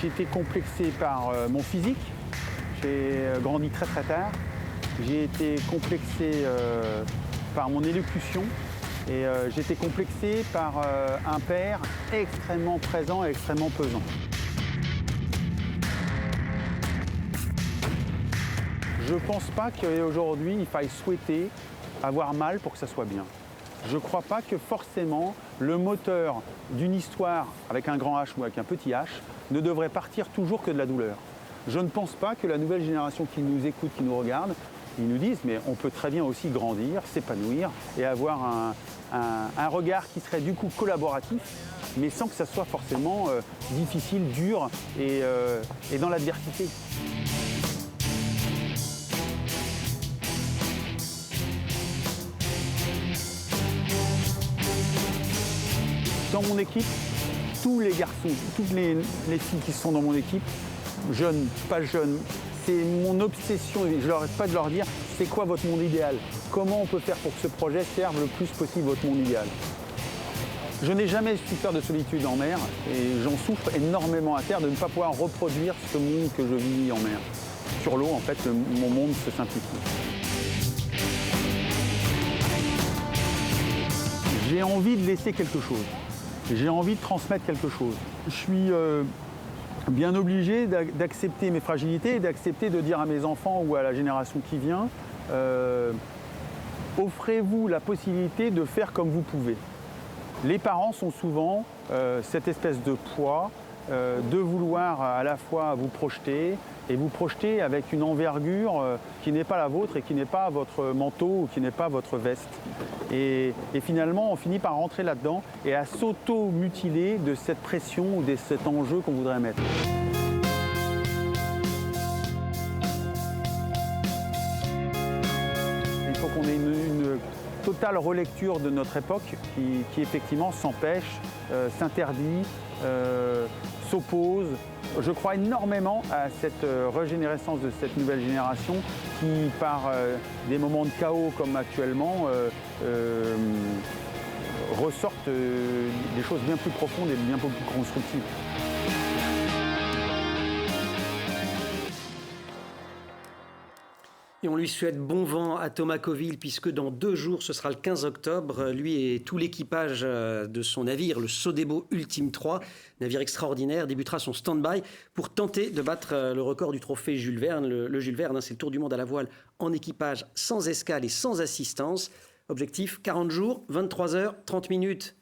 J'ai été complexé par mon physique, j'ai grandi très très tard. J'ai été complexé par mon élocution et j'ai été complexé par un père extrêmement présent et extrêmement pesant. Je ne pense pas qu'aujourd'hui, il faille souhaiter avoir mal pour que ça soit bien. Je ne crois pas que forcément le moteur d'une histoire avec un grand H ou avec un petit H ne devrait partir toujours que de la douleur. Je ne pense pas que la nouvelle génération qui nous écoute, qui nous regarde, ils nous disent mais on peut très bien aussi grandir, s'épanouir et avoir un regard qui serait du coup collaboratif, mais sans que ça soit forcément difficile, dur et dans l'adversité. Dans mon équipe, tous les garçons, toutes les filles qui sont dans mon équipe, jeunes, pas jeunes, c'est mon obsession, je n'arrête pas de leur dire, c'est quoi votre monde idéal? Comment on peut faire pour que ce projet serve le plus possible votre monde idéal? Je n'ai jamais souffert de solitude en mer et j'en souffre énormément à terre de ne pas pouvoir reproduire ce monde que je vis en mer. Sur l'eau, en fait, mon monde se simplifie. J'ai envie de laisser quelque chose. J'ai envie de transmettre quelque chose. je suis bien obligé d'accepter mes fragilités et d'accepter de dire à mes enfants ou à la génération qui vient, offrez-vous la possibilité de faire comme vous pouvez. Les parents sont souvent cette espèce de poids de vouloir à la fois vous projeter et vous projeter avec une envergure qui n'est pas la vôtre et qui n'est pas votre manteau ou qui n'est pas votre veste. Et finalement, on finit par rentrer là-dedans et à s'auto-mutiler de cette pression ou de cet enjeu qu'on voudrait mettre. Il faut qu'on ait une totale relecture de notre époque qui effectivement s'empêche, s'interdit, s'oppose. Je crois énormément à cette régénérescence de cette nouvelle génération qui, par des moments de chaos comme actuellement, ressortent des choses bien plus profondes et bien plus constructives. Et on lui souhaite bon vent à Thomas Coville, puisque dans 2 jours, ce sera le 15 octobre, lui et tout l'équipage de son navire, le Sodebo Ultime 3, navire extraordinaire, débutera son stand-by pour tenter de battre le record du trophée Jules Verne. Le Jules Verne, c'est le tour du monde à la voile en équipage, sans escale et sans assistance. Objectif, 40 jours, 23 heures, 30 minutes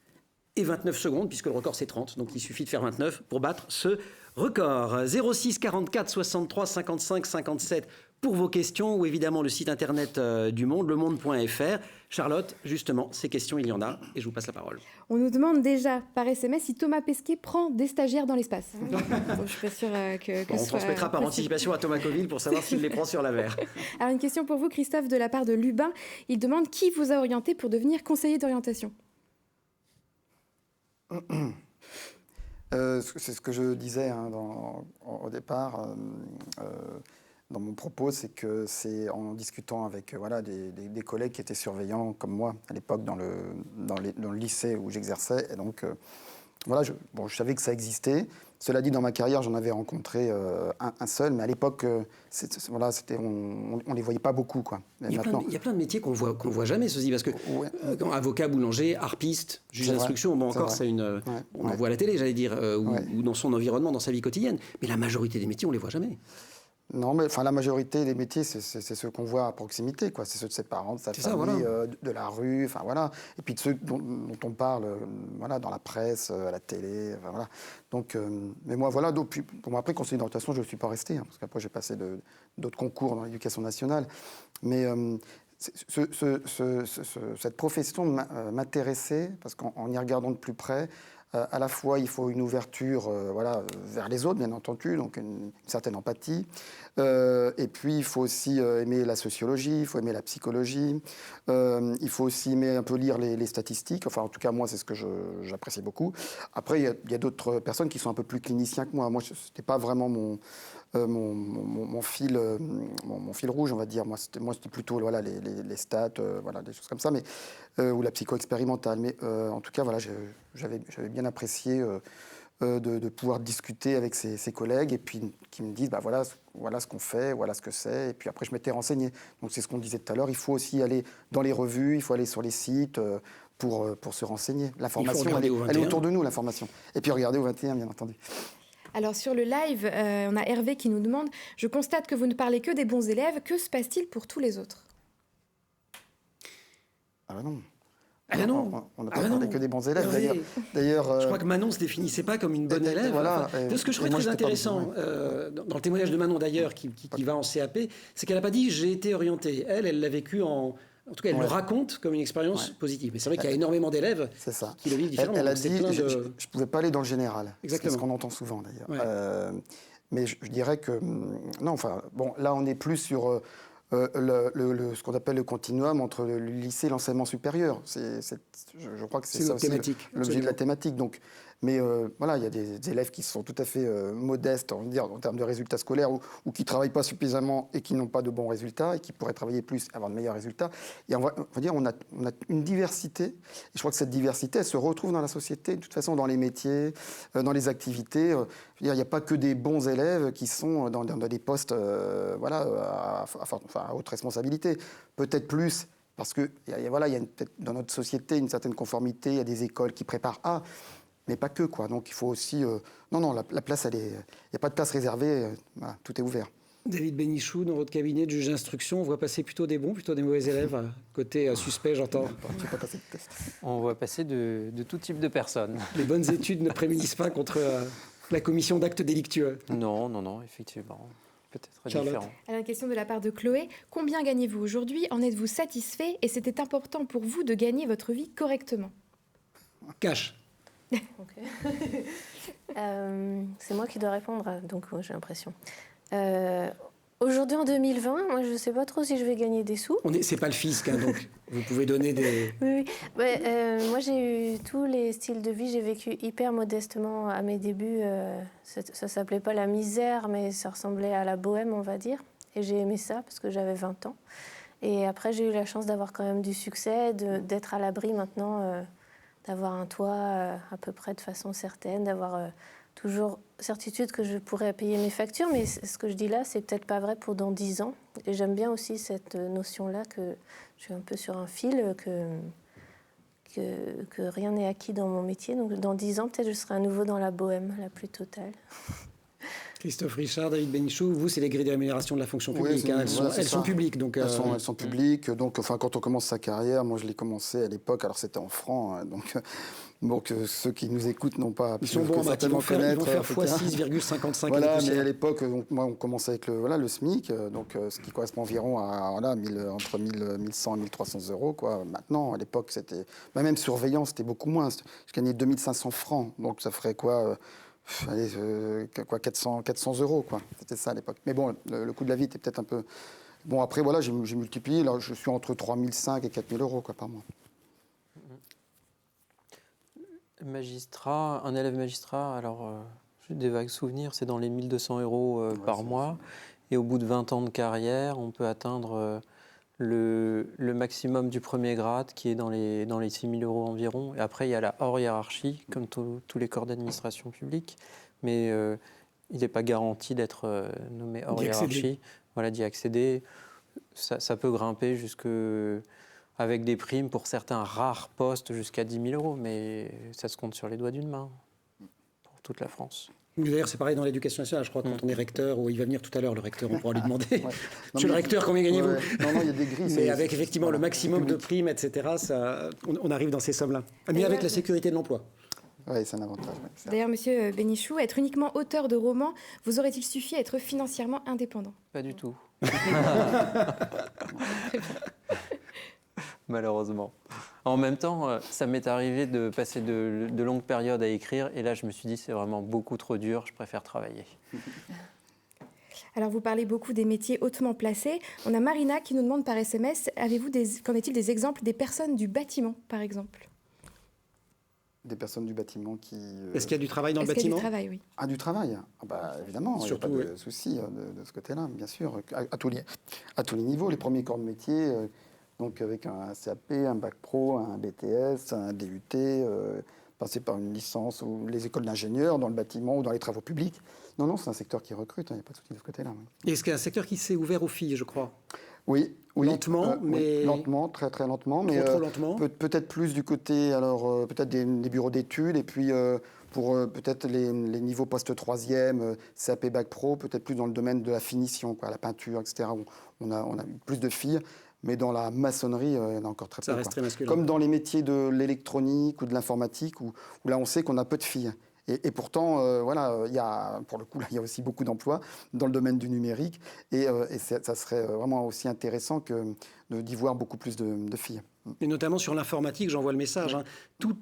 et 29 secondes, puisque le record c'est 30, donc il suffit de faire 29 pour battre ce record. 06 44 63 55 57 pour vos questions, ou évidemment le site internet du Monde, lemonde.fr. Charlotte, justement, ces questions, il y en a, et je vous passe la parole. On nous demande déjà par SMS si Thomas Pesquet prend des stagiaires dans l'espace. Bon, je ne suis pas sûre que On ce soit transmettra par possible. anticipation à Thomas Coville pour savoir s'il les prend sur la verre. Alors une question pour vous, Christophe, de la part de Lubin. Il demande qui vous a orienté pour devenir conseiller d'orientation. C'est ce que je disais au départ. Dans mon propos, c'est que c'est en discutant avec des collègues qui étaient surveillants comme moi à l'époque dans le lycée où j'exerçais. Et donc, je savais que ça existait. Cela dit, dans ma carrière, j'en avais rencontré un seul, mais à l'époque, on ne les voyait pas beaucoup, quoi. Il y a plein de métiers qu'on voit jamais, ceci, parce que avocat, boulanger, harpiste, juge d'instruction, bon encore, on en voit à la télé, j'allais dire, ou dans son environnement, dans sa vie quotidienne. Mais la majorité des métiers, on les voit jamais. Non, mais la majorité des métiers, c'est ceux qu'on voit à proximité, quoi. C'est ceux de ses parents, de sa famille, de la rue, et puis de ceux dont on parle, dans la presse, à la télé, Donc, mais moi, après, conseiller d'orientation, je ne suis pas resté, parce qu'après, j'ai passé d'autres concours dans l'éducation nationale. Mais cette profession m'intéressait, parce qu'en y regardant de plus près, à la fois, il faut une ouverture vers les autres, bien entendu, donc une certaine empathie. Et puis, il faut aussi aimer la sociologie, il faut aimer la psychologie. Il faut aussi aimer un peu lire les statistiques. Enfin, en tout cas, moi, c'est ce que j'apprécie beaucoup. Après, il y a d'autres personnes qui sont un peu plus cliniciens que moi. Moi, ce n'était pas vraiment mon fil rouge, on va dire. Moi, c'était plutôt les stats, des choses comme ça, ou la psycho-expérimentale. Mais en tout cas, j'avais bien apprécié de pouvoir discuter avec ses collègues et puis qui me disent voilà ce qu'on fait, voilà ce que c'est. Et puis après, je m'étais renseigné. Donc c'est ce qu'on disait tout à l'heure. Il faut aussi aller dans les revues, il faut aller sur les sites pour se renseigner. L'information, elle est autour de nous, l'information. Et puis regarder au 21, bien entendu. Alors sur le live, on a Hervé qui nous demande « Je constate que vous ne parlez que des bons élèves. Que se passe-t-il pour tous les autres ?» Ah non. Non. On n'a pas parlé que des bons élèves, d'ailleurs. Je crois que Manon ne se définissait pas comme une bonne élève. Ce que je trouvais très intéressant, dans le témoignage de Manon d'ailleurs, qui va en CAP, c'est qu'elle n'a pas dit « j'ai été orientée ». Elle l'a vécu en tout cas, elle le raconte comme une expérience positive. Mais c'est vrai qu'il y a énormément d'élèves qui le vivent différemment. Elle a dit « je ne pouvais pas aller dans le général ». Exactement. C'est ce qu'on entend souvent d'ailleurs. Mais je dirais que... Non, là on est plus sur... ce qu'on appelle le continuum entre le lycée et l'enseignement supérieur. Je crois que c'est ça aussi l'objet de la thématique. Donc, mais il y a des élèves qui sont tout à fait modestes en termes de résultats scolaires ou qui ne travaillent pas suffisamment et qui n'ont pas de bons résultats et qui pourraient travailler plus et avoir de meilleurs résultats. Et on a une diversité. Et je crois que cette diversité, elle se retrouve dans la société, de toute façon, dans les métiers, dans les activités. Il n'y a pas que des bons élèves qui sont dans des postes à haute responsabilité. Peut-être plus, parce qu'il y a peut-être dans notre société une certaine conformité, il y a des écoles qui préparent à. mais pas que, quoi. Donc il faut aussi... Non, la place, il n'y a pas de place réservée, voilà, tout est ouvert. David Bénichou, dans votre cabinet de juge d'instruction, on voit passer plutôt des bons, plutôt des mauvais élèves, côté suspect, j'entends. On voit passer de tout type de personnes. Les bonnes études ne prémunissent pas contre la commission d'actes délictueux. Non, effectivement. Peut-être Charlotte. différent. Alors, une question de la part de Chloé. Combien gagnez-vous aujourd'hui? En êtes-vous satisfait? Et c'était important pour vous de gagner votre vie correctement? Cash. C'est moi qui dois répondre, donc j'ai l'impression. Aujourd'hui, en 2020, moi, je ne sais pas trop si je vais gagner des sous. C'est pas le fisc, hein, donc vous pouvez donner des... Oui. Moi, j'ai eu tous les styles de vie. J'ai vécu hyper modestement à mes débuts. Ça s'appelait pas la misère, mais ça ressemblait à la bohème, on va dire. Et j'ai aimé ça parce que j'avais 20 ans. Et après, j'ai eu la chance d'avoir quand même du succès, d'être à l'abri maintenant, d'avoir un toit à peu près de façon certaine, d'avoir... toujours certitude que je pourrais payer mes factures, mais ce que je dis là, c'est peut-être pas vrai pour dans 10 ans. Et j'aime bien aussi cette notion-là que je suis un peu sur un fil, que rien n'est acquis dans mon métier. Donc dans 10 ans, peut-être je serai à nouveau dans la bohème la plus totale. Christophe Richard, David Bénichou, vous, c'est les grilles de rémunération de la fonction publique. Elles sont publiques. Donc, elles sont publiques. Donc, quand on commence sa carrière, moi, je l'ai commencé à l'époque, alors c'était en francs. Hein, donc ceux qui nous écoutent n'ont pas pu certainement connaître. Ils vont faire x6,55. Voilà, mais à l'époque, moi, on commençait avec le SMIC, donc ce qui correspond environ à entre 1100 et 1300 euros. Quoi. Maintenant, à l'époque, c'était... même surveillant, c'était beaucoup moins. Je gagnais 2500 francs, donc ça ferait quoi 400 euros, quoi. C'était ça à l'époque. Mais bon, le coût de la vie était peut-être un peu... Bon, après, voilà, j'ai multiplié. Là, je suis entre 3005 et 4000 euros, quoi, par mois. Magistrat, un élève magistrat, alors j'ai des vagues souvenirs, c'est dans les 1200 euros par mois. Et au bout de 20 ans de carrière, on peut atteindre le maximum du premier grade qui est dans les 6 000 euros environ. Et après, il y a la hors hiérarchie, comme tous les corps d'administration publique. Mais il n'est pas garanti d'être nommé hors hiérarchie. Voilà, d'y accéder. Ça peut grimper avec des primes pour certains rares postes jusqu'à 10 000 euros. Mais ça se compte sur les doigts d'une main pour toute la France. D'ailleurs, c'est pareil dans l'éducation nationale. Je crois quand on est recteur, ou il va venir tout à l'heure, le recteur, on pourra lui demander. Monsieur le recteur, combien gagnez-vous? Non, il y a des grilles. Mais avec effectivement le maximum de primes, etc., on arrive dans ces sommes-là. Mais avec la sécurité de l'emploi. Oui, c'est un avantage. D'ailleurs, monsieur Bénichou, être uniquement auteur de romans, vous aurait-il suffi à être financièrement indépendant? Pas du tout. Malheureusement. En même temps, ça m'est arrivé de passer de longues périodes à écrire, et là, je me suis dit, c'est vraiment beaucoup trop dur, je préfère travailler. Alors, vous parlez beaucoup des métiers hautement placés. On a Marina qui nous demande par SMS, qu'en est-il des exemples des personnes du bâtiment, par exemple? Des personnes du bâtiment qui... Est-ce qu'il y a du travail dans le bâtiment? Du travail, oui. Ah, du travail, évidemment, surtout, il n'y a pas de souci de ce côté-là, bien sûr, à tous les niveaux. Les premiers corps de métier, donc avec un CAP, un bac pro, un BTS, un DUT, passer par une licence ou les écoles d'ingénieurs dans le bâtiment ou dans les travaux publics. Non, c'est un secteur qui recrute, il n'y a pas de souci de ce côté-là. Oui. Et est-ce qu'il y a un secteur qui s'est ouvert aux filles, je crois? Oui. Lentement, mais... Oui, lentement, très très lentement. Mais trop lentement. Peut-être plus du côté, peut-être des bureaux d'études, et puis pour peut-être les niveaux post-troisième, CAP, bac pro, peut-être plus dans le domaine de la finition, quoi, la peinture, etc., où on a plus de filles. Mais dans la maçonnerie, il y en a encore très peu. Ça reste très masculin. Comme dans les métiers de l'électronique ou de l'informatique, où là, on sait qu'on a peu de filles. Et pourtant, pour le coup, il y a aussi beaucoup d'emplois dans le domaine du numérique. Et ça serait vraiment aussi intéressant d'y voir beaucoup plus de filles. Et notamment sur l'informatique, j'envoie le message. Hein. Toute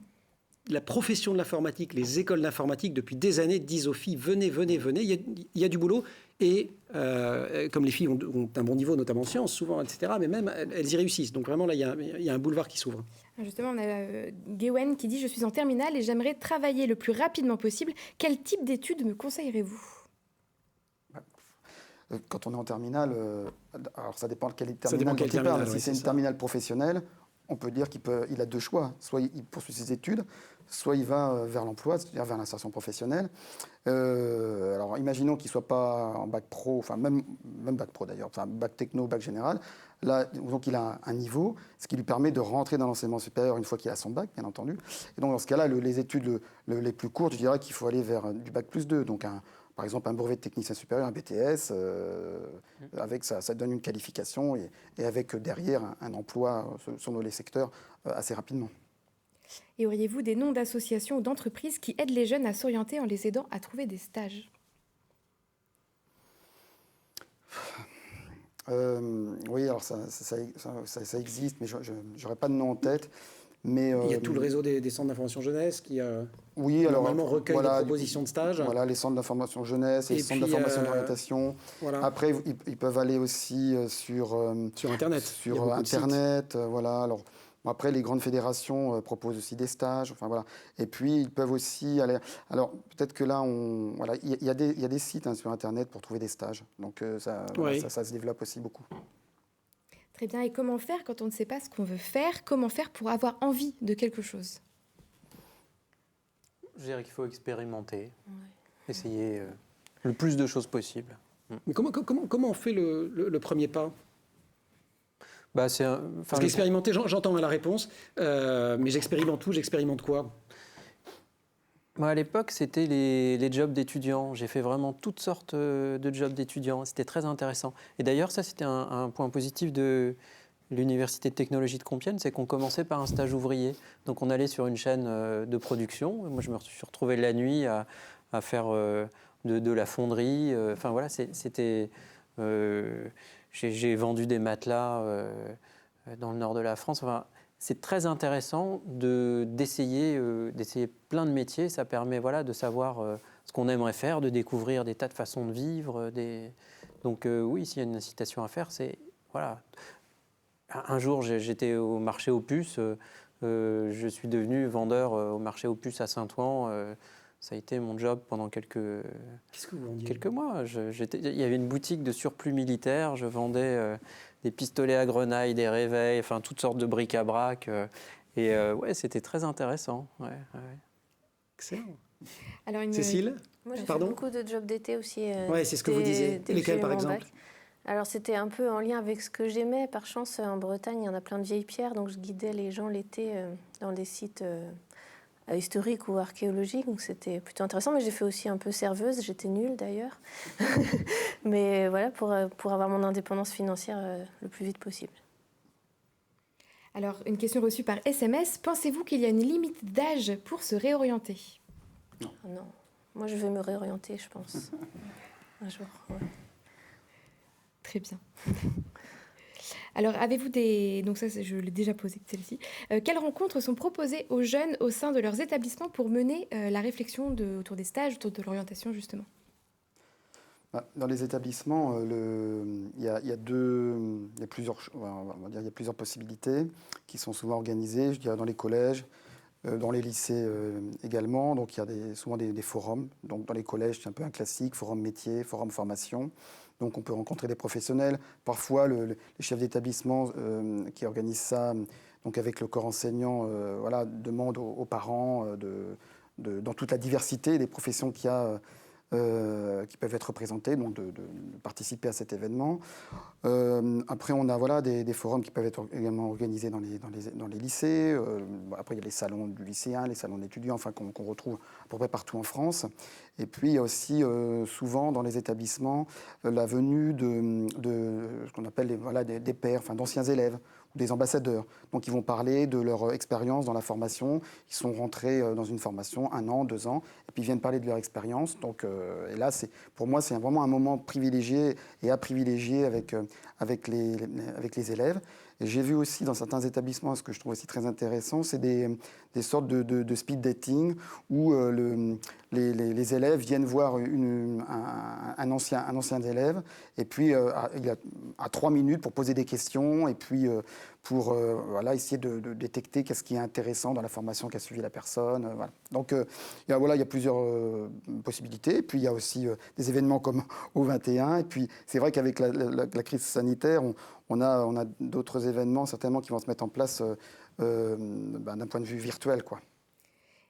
la profession de l'informatique, les écoles d'informatique, depuis des années, disent aux filles, venez. Il y a du boulot. Et comme les filles ont un bon niveau, notamment en sciences, souvent, etc., mais même, elles y réussissent. Donc vraiment, là, il y a un boulevard qui s'ouvre. Justement, on a Gwen qui dit « Je suis en terminale et j'aimerais travailler le plus rapidement possible. Quel type d'études me conseillerez-vous » Quand on est en terminale, alors ça dépend de quelle terminale on parle. Si c'est une terminale professionnelle, on peut dire qu'il a deux choix. Soit il poursuit ses études, soit il va vers l'emploi, c'est-à-dire vers l'insertion professionnelle. Alors, imaginons qu'il ne soit pas en bac pro, enfin même bac pro d'ailleurs, enfin bac techno, bac général. Là, donc il a un niveau, ce qui lui permet de rentrer dans l'enseignement supérieur une fois qu'il a son bac, bien entendu. Et donc, dans ce cas-là, les études les plus courtes, je dirais qu'il faut aller vers du bac plus 2, donc par exemple un brevet de technicien supérieur, un BTS, avec ça donne une qualification et avec derrière un emploi sur les secteurs assez rapidement. Et auriez-vous des noms d'associations ou d'entreprises qui aident les jeunes à s'orienter en les aidant à trouver des stages? Oui, alors ça existe, mais je n'aurais pas de nom en tête. Mais, il y a tout le réseau des centres d'information jeunesse qui oui, normalement recueille des propositions de stage. Voilà, les centres d'information jeunesse et les centres d'information d'orientation. Voilà. Après, ils peuvent aller aussi sur Internet. Voilà. Alors, après, les grandes fédérations proposent aussi des stages. Enfin, voilà. Et puis, ils peuvent aussi aller... Alors, peut-être que là, il y a des sites sur Internet pour trouver des stages. Donc, ça se développe aussi beaucoup. Très bien. Et comment faire quand on ne sait pas ce qu'on veut faire? Comment faire pour avoir envie de quelque chose? Je dirais qu'il faut expérimenter, essayer le plus de choses possible. Mais comment on fait le premier pas? Parce qu'expérimenter, j'entends la réponse, mais j'expérimente tout, j'expérimente quoi? Moi, à l'époque, c'était les jobs d'étudiants. J'ai fait vraiment toutes sortes de jobs d'étudiants. C'était très intéressant. Et d'ailleurs, ça, c'était un point positif de l'Université de technologie de Compiègne, c'est qu'on commençait par un stage ouvrier. Donc, on allait sur une chaîne de production. Moi, je me suis retrouvé la nuit à faire de la fonderie. Enfin, voilà, c'était... J'ai vendu des matelas dans le nord de la France. Enfin, c'est très intéressant d'essayer plein de métiers. Ça permet de savoir ce qu'on aimerait faire, de découvrir des tas de façons de vivre. Donc oui, s'il y a une incitation à faire, c'est... Voilà. Un jour, j'étais au marché aux puces. Je suis devenu vendeur au marché aux puces à Saint-Ouen. Ça a été mon job pendant quelques mois. Il y avait une boutique de surplus militaire. Je vendais des pistolets à grenaille, des réveils, enfin toutes sortes de bric-à-brac. Ouais, c'était très intéressant. Ouais. Excellent. Alors Cécile? Moi, j'ai fait beaucoup de jobs d'été aussi. Oui, c'est ce que vous disiez. Lesquels, par exemple? Alors, c'était un peu en lien avec ce que j'aimais. Par chance, en Bretagne, il y en a plein de vieilles pierres. Donc, je guidais les gens l'été dans des sites... historique ou archéologique, donc c'était plutôt intéressant. Mais j'ai fait aussi un peu serveuse, j'étais nulle d'ailleurs. Mais voilà, pour avoir mon indépendance financière le plus vite possible. Alors, une question reçue par SMS. Pensez-vous qu'il y a une limite d'âge pour se réorienter? Non. Moi, je vais me réorienter, je pense. Un jour, ouais. Très bien. Alors, avez-vous des... Donc ça, je l'ai déjà posé, celle-ci. Quelles rencontres sont proposées aux jeunes au sein de leurs établissements pour mener la réflexion autour des stages, autour de l'orientation, justement? Dans les établissements, il y a plusieurs possibilités qui sont souvent organisées. Je dirais dans les collèges, dans les lycées également. Donc, il y a souvent des forums. Donc, dans les collèges, c'est un peu un classique, forum métier, forum formation. Donc, on peut rencontrer des professionnels. Parfois, les chefs d'établissement qui organisent ça, donc avec le corps enseignant, demandent aux parents, dans toute la diversité des professions qu'il y a, qui peuvent être représentées, donc de participer à cet événement. Après, on a des forums qui peuvent être également organisés dans les lycées. Après, il y a les salons du lycéen, les salons d'étudiants, enfin, qu'on retrouve à peu près partout en France. Et puis, il y a aussi souvent dans les établissements la venue de ce qu'on appelle des pairs, enfin, d'anciens élèves ou des ambassadeurs. Donc, ils vont parler de leur expérience dans la formation. Ils sont rentrés dans une formation 1 an, 2 ans, et puis ils viennent parler de leur expérience. Donc, et là, pour moi, c'est vraiment un moment privilégié et à privilégier avec les élèves. Et j'ai vu aussi dans certains établissements, ce que je trouve aussi très intéressant, c'est des sortes de speed dating où les élèves viennent voir un ancien élève et puis il a 3 minutes pour poser des questions et puis pour voilà, essayer de détecter qu'est-ce qui est intéressant dans la formation qu'a suivi la personne. Voilà. Donc il y a plusieurs possibilités. Et puis il y a aussi des événements comme O21. Et puis c'est vrai qu'avec la crise sanitaire, on a d'autres événements certainement qui vont se mettre en place d'un point de vue virtuel, quoi.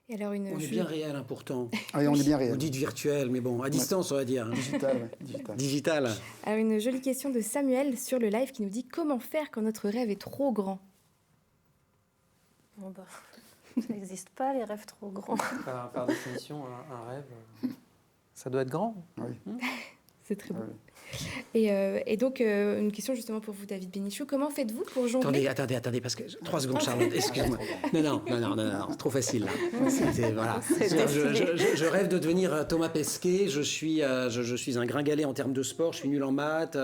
Et alors on est bien réel, hein, pourtant. Oui, on est bien réel. Vous dites virtuel, mais bon, à distance, on va dire. Digital. Alors une jolie question de Samuel sur le live qui nous dit: comment faire quand notre rêve est trop grand? Bon bah, ça n'existe pas, les rêves trop grands. Par définition, un rêve, ça doit être grand. Oui. C'est très beau. Et donc, une question justement pour vous, David Bénichou. Comment faites-vous pour jongler? Attendez, parce que 3 secondes, Charlotte, excuse-moi. Non, c'est trop facile, là. Voilà. Je rêve de devenir Thomas Pesquet. Je suis un gringalet en termes de sport. Je suis nul en maths.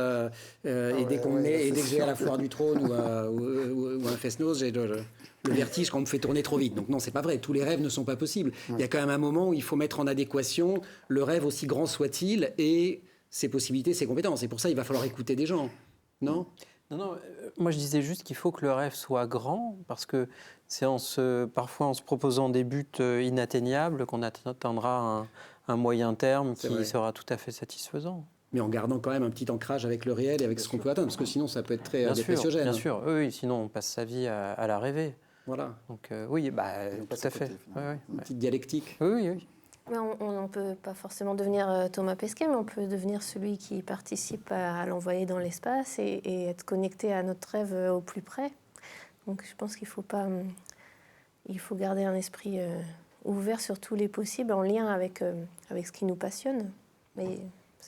Et dès que j'ai à la foire du trône ou un fest-noz, j'ai le vertige quand on me fait tourner trop vite. Donc non, c'est pas vrai. Tous les rêves ne sont pas possibles. Il y a quand même un moment où il faut mettre en adéquation le rêve, aussi grand soit-il, et ses possibilités, ses compétences. Et pour ça, il va falloir écouter des gens, non ? Non, moi je disais juste qu'il faut que le rêve soit grand, parce que c'est parfois en se proposant des buts inatteignables qu'on atteindra un moyen terme qui sera tout à fait satisfaisant. Mais en gardant quand même un petit ancrage avec le réel et avec ce qu'on peut atteindre, parce que sinon ça peut être très dépressiogène. Bien sûr, oui, sinon on passe sa vie à la rêver. Voilà. Donc oui, tout à fait. Une petite dialectique. Oui. Mais on ne peut pas forcément devenir Thomas Pesquet, mais on peut devenir celui qui participe à l'envoyer dans l'espace et être connecté à notre rêve au plus près. Donc je pense qu'il faut garder un esprit ouvert sur tous les possibles, en lien avec ce qui nous passionne. Mais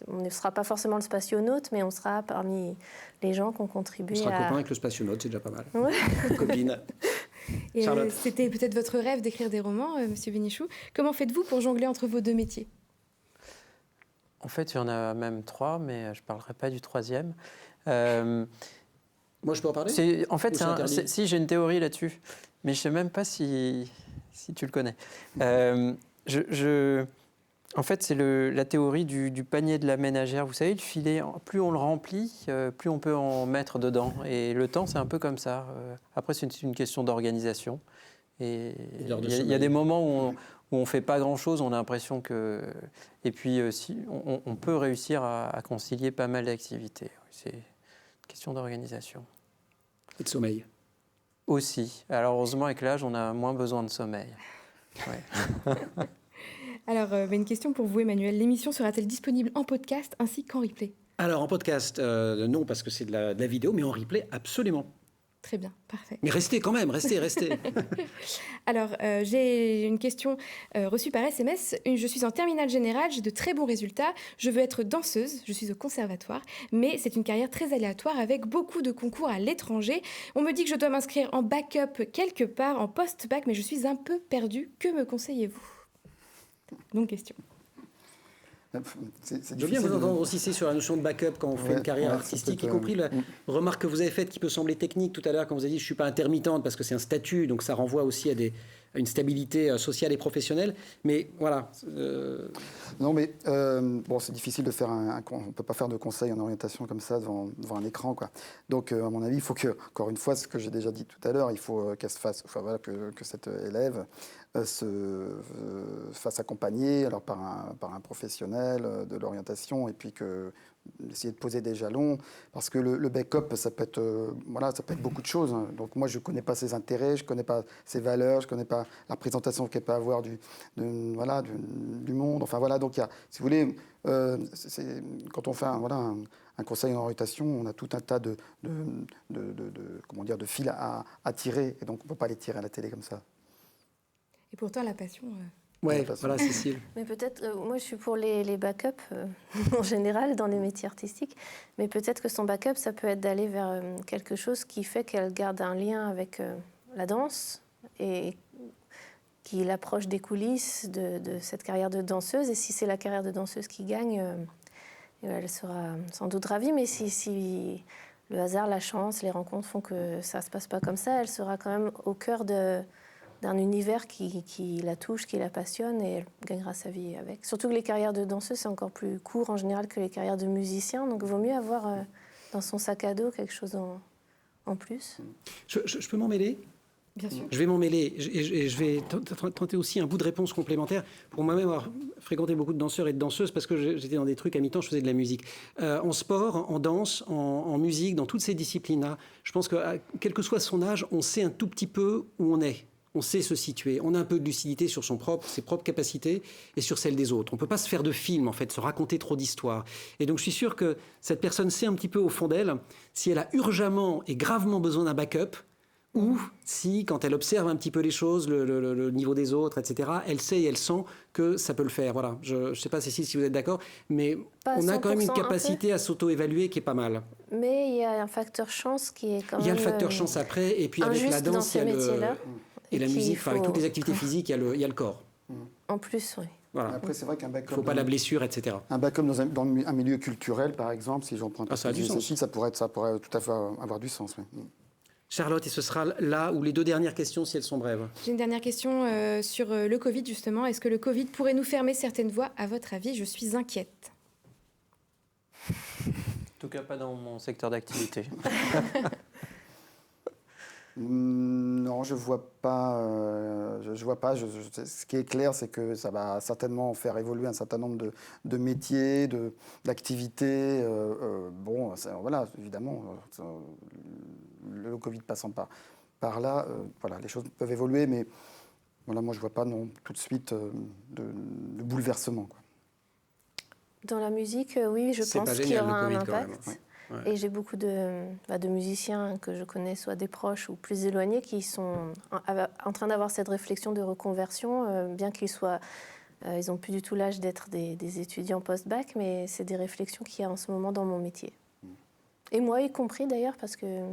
on ne sera pas forcément le spationaute, mais on sera parmi les gens qui ont contribué à... On sera copain avec le spationaute, c'est déjà pas mal. Ouais. Copine. Et c'était peut-être votre rêve d'écrire des romans, Monsieur Bénichou. Comment faites-vous pour jongler entre vos 2 métiers? En fait, il y en a même 3, mais je ne parlerai pas du 3e. Moi, je peux en parler? En fait, si j'ai une théorie là-dessus, mais je ne sais même pas si tu le connais. En fait, c'est la théorie du panier de la ménagère. Vous savez, le filet, plus on le remplit, plus on peut en mettre dedans. Et le temps, c'est un peu comme ça. Après, c'est une question d'organisation. Et il y a des moments où on ne fait pas grand-chose, on a l'impression que... Et puis, on peut réussir à concilier pas mal d'activités. C'est une question d'organisation. Et de sommeil. Aussi. Alors, heureusement, avec l'âge, on a moins besoin de sommeil. Ouais. Alors, une question pour vous, Emmanuel. L'émission sera-t-elle disponible en podcast ainsi qu'en replay? Alors, en podcast, non, parce que c'est de la vidéo, mais en replay, absolument. Très bien, parfait. Mais restez quand même, restez. Alors, j'ai une question reçue par SMS. Je suis en terminale générale, j'ai de très bons résultats. Je veux être danseuse, je suis au conservatoire, mais c'est une carrière très aléatoire avec beaucoup de concours à l'étranger. On me dit que je dois m'inscrire en backup quelque part, en post-bac, mais je suis un peu perdue. Que me conseillez-vous? Donc, question. Je veux bien vous entendre aussi sur la notion de backup quand on fait une carrière artistique, y compris la remarque que vous avez faite qui peut sembler technique tout à l'heure quand vous avez dit je ne suis pas intermittente parce que c'est un statut, donc ça renvoie aussi à une stabilité sociale et professionnelle. Mais voilà. Non, mais bon, c'est difficile de faire on ne peut pas faire de conseils en orientation comme ça devant un écran, quoi. Donc, à mon avis, il faut que, encore une fois, ce que j'ai déjà dit tout à l'heure, il faut qu'elle se fasse, que cette élève se fasse accompagner alors par un professionnel de l'orientation et puis essayer de poser des jalons parce que le backup ça peut être beaucoup de choses. Donc moi je connais pas ses intérêts, je connais pas ses valeurs, je connais pas la représentation qu'elle peut avoir du monde. Enfin voilà, donc si vous voulez quand on fait un conseil en orientation, on a tout un tas de fils à tirer et donc on peut pas les tirer à la télé comme ça. Et pourtant, la passion... Ouais, voilà, Cécile. Mais peut-être, moi je suis pour les backups en général dans les métiers artistiques, mais peut-être que son backup, ça peut être d'aller vers quelque chose qui fait qu'elle garde un lien avec la danse et qui l'approche des coulisses de cette carrière de danseuse. Et si c'est la carrière de danseuse qui gagne, elle sera sans doute ravie, mais si le hasard, la chance, les rencontres font que ça ne se passe pas comme ça, elle sera quand même au cœur d'un univers qui la touche, qui la passionne, et elle gagnera sa vie avec. Surtout que les carrières de danseuses, c'est encore plus court en général que les carrières de musiciens, donc il vaut mieux avoir dans son sac à dos quelque chose en plus. Je peux m'en mêler ? Bien sûr. Je vais m'en mêler et je vais tenter aussi un bout de réponse complémentaire. Pour moi-même avoir fréquenté beaucoup de danseurs et de danseuses, parce que j'étais dans des trucs à mi-temps, je faisais de la musique. En sport, en danse, en musique, dans toutes ces disciplines-là, je pense que quel que soit son âge, on sait un tout petit peu où on est. On sait se situer. On a un peu de lucidité sur ses propres capacités et sur celles des autres. On ne peut pas se faire de film, en fait, se raconter trop d'histoires. Et donc, je suis sûr que cette personne sait un petit peu au fond d'elle si elle a urgemment et gravement besoin d'un backup, ou si, quand elle observe un petit peu les choses, le niveau des autres, etc., elle sait et elle sent que ça peut le faire. Voilà. Je ne sais pas, Cécile, si vous êtes d'accord, mais on a quand même une capacité à s'auto-évaluer qui est pas mal. Mais il y a un facteur chance qui est quand même... Il y a le facteur chance après, et puis avec la danse, il y a le... Et la musique, avec toutes les activités physiques, il y a le corps. En plus, oui. Voilà. Après, c'est vrai qu'un backup... Il ne faut pas la blessure, etc. Un backup dans un milieu culturel, par exemple, si j'en prends ça a du sens. ça pourrait tout à fait avoir du sens. Oui. Charlotte, et ce sera là où les 2 dernières questions, si elles sont brèves. J'ai une dernière question sur le Covid, justement. Est-ce que le Covid pourrait nous fermer certaines voies, à votre avis? Je suis inquiète. En tout cas, pas dans mon secteur d'activité. Non, je vois pas. Ce qui est clair, c'est que ça va certainement faire évoluer un certain nombre de métiers, d'activités. Voilà, évidemment, le Covid passant par là, voilà, les choses peuvent évoluer, mais voilà, moi je vois pas non tout de suite de bouleversement, quoi. Dans la musique, oui, je pense qu'il y aura un impact. Ouais. Et j'ai beaucoup de musiciens que je connais, soit des proches ou plus éloignés, qui sont en train d'avoir cette réflexion de reconversion, bien qu'ils soient... ils n'ont plus du tout l'âge d'être des étudiants post-bac, mais c'est des réflexions qu'il y a en ce moment dans mon métier. Et moi y compris d'ailleurs, parce que...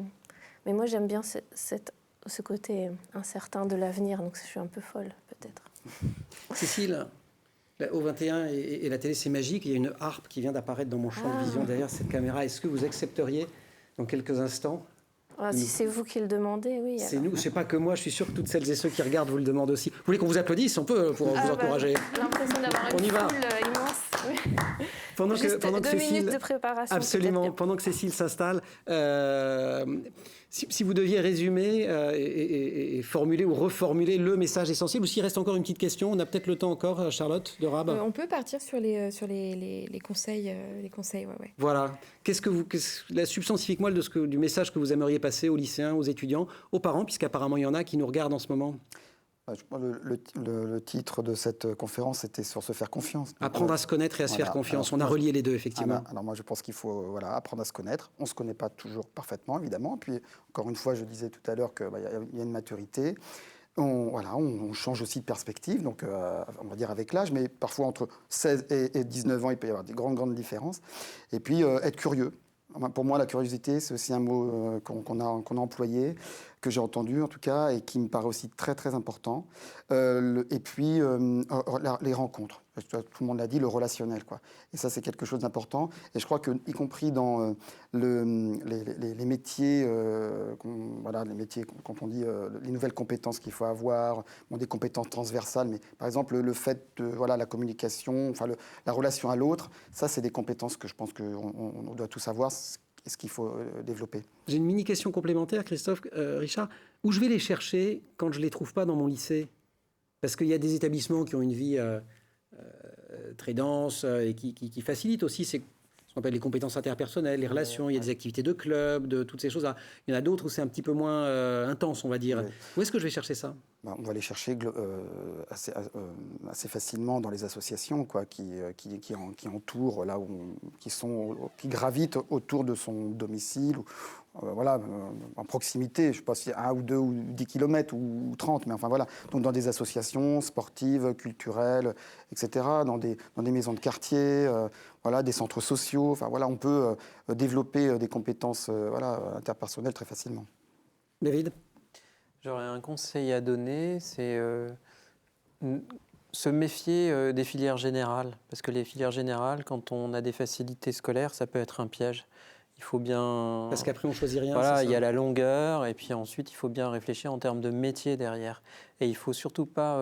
Mais moi j'aime bien ce côté incertain de l'avenir, donc je suis un peu folle peut-être. Cécile, au 21 et la télé, c'est magique. Il y a une harpe qui vient d'apparaître dans mon champ de vision derrière cette caméra. Est-ce que vous accepteriez dans quelques instants? Si c'est vous qui le demandez, oui. C'est nous, c'est pas que moi. Je suis sûr que toutes celles et ceux qui regardent vous le demandent aussi. Vous voulez qu'on vous applaudisse? On peut pour vous encourager. J'ai l'impression d'avoir une foule immense. Pendant que 2 Cécile, minutes de préparation. absolument. Pendant que Cécile s'installe, si vous deviez résumer et formuler ou reformuler le message essentiel, ou s'il reste encore une petite question, on a peut-être le temps encore, Charlotte de Rab. On peut partir sur les conseils, ouais. Voilà. La substantifique moelle du message que vous aimeriez passer aux lycéens, aux étudiants, aux parents, puisqu'apparemment il y en a qui nous regardent en ce moment. Le titre de cette conférence était sur se faire confiance. Apprendre à se connaître et à se faire confiance. On a relié les deux, effectivement. Alors moi, je pense qu'il faut apprendre à se connaître. On ne se connaît pas toujours parfaitement, évidemment. Puis, encore une fois, je disais tout à l'heure qu'il y a une maturité. On change aussi de perspective, donc on va dire avec l'âge, mais parfois entre 16 et 19 ans, il peut y avoir des grandes différences. Et puis, être curieux. Pour moi, la curiosité, c'est aussi un mot qu'on a employé, que j'ai entendu en tout cas, et qui me paraît aussi très très important. Et puis, les rencontres. Tout le monde l'a dit, le relationnel, quoi. Et ça, c'est quelque chose d'important. Et je crois que, y compris dans les métiers, les métiers, quand on dit les nouvelles compétences qu'il faut avoir, des compétences transversales, mais par exemple le fait de la communication, la relation à l'autre, ça, c'est des compétences que je pense qu'on doit tous avoir. Ce qu'il faut développer. J'ai une mini-question complémentaire, Christophe, Richard. Où je vais les chercher quand je ne les trouve pas dans mon lycée? Parce qu'il y a des établissements qui ont une vie très dense et qui facilitent aussi ce qu'on appelle les compétences interpersonnelles, les relations. Il y a des activités de club, de toutes ces choses-là. Il y en a d'autres où c'est un petit peu moins intense, on va dire. Oui. Où est-ce que je vais chercher ça? On va les chercher assez facilement dans les associations, quoi, qui entourent, qui gravitent autour de son domicile, en proximité. Je ne sais pas si 1 ou 2 ou 10 km ou 30, mais enfin voilà. Donc dans des associations sportives, culturelles, etc., dans des maisons de quartier, des centres sociaux. Enfin voilà, on peut développer des compétences interpersonnelles très facilement. David? J'aurais un conseil à donner, c'est se méfier des filières générales. Parce que les filières générales, quand on a des facilités scolaires, ça peut être un piège. Il faut bien... Parce qu'après, on ne choisit rien. Voilà, il y a la longueur, et puis ensuite, il faut bien réfléchir en termes de métier derrière. Et il ne faut surtout pas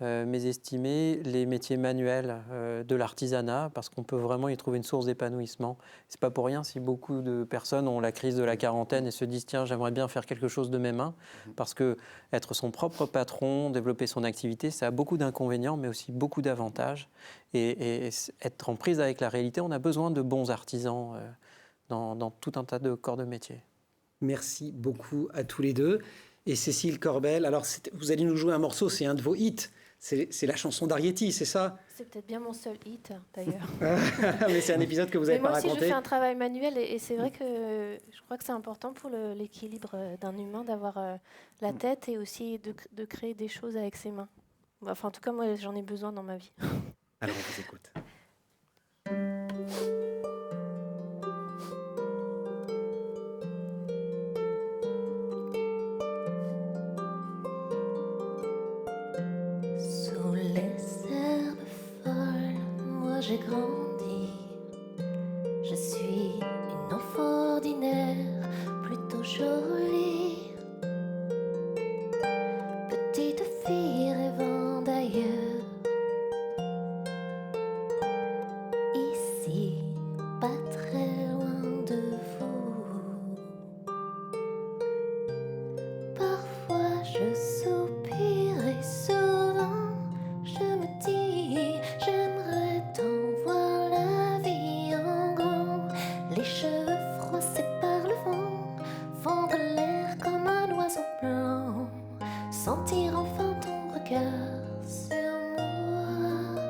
mésestimer les métiers manuels de l'artisanat, parce qu'on peut vraiment y trouver une source d'épanouissement. C'est pas pour rien si beaucoup de personnes ont la crise de la quarantaine et se disent tiens, j'aimerais bien faire quelque chose de mes mains, parce que être son propre patron, développer son activité, ça a beaucoup d'inconvénients, mais aussi beaucoup d'avantages. Et être en prise avec la réalité, on a besoin de bons artisans dans tout un tas de corps de métier. Merci beaucoup à tous les deux. Et Cécile Corbel, alors vous allez nous jouer un morceau, c'est un de vos hits. C'est la chanson d'Arietti, c'est ça? C'est peut-être bien mon seul hit, d'ailleurs. Mais c'est un épisode que vous n'avez pas raconté. Moi aussi, je fais un travail manuel et c'est vrai que je crois que c'est important pour l'équilibre d'un humain d'avoir la tête et aussi de créer des choses avec ses mains. Enfin, en tout cas, moi, j'en ai besoin dans ma vie. Alors, on vous écoute. J'ai grandi, je suis une enfant ordinaire, plutôt jolie, petite fille rêvant d'ailleurs. Ici, pas très loin de vous. Parfois je soupire et souvent je me dis j'aimerais tant voir la vie en grand, les cheveux froissés par le vent, fendre l'air comme un oiseau blanc, sentir enfin ton regard sur moi.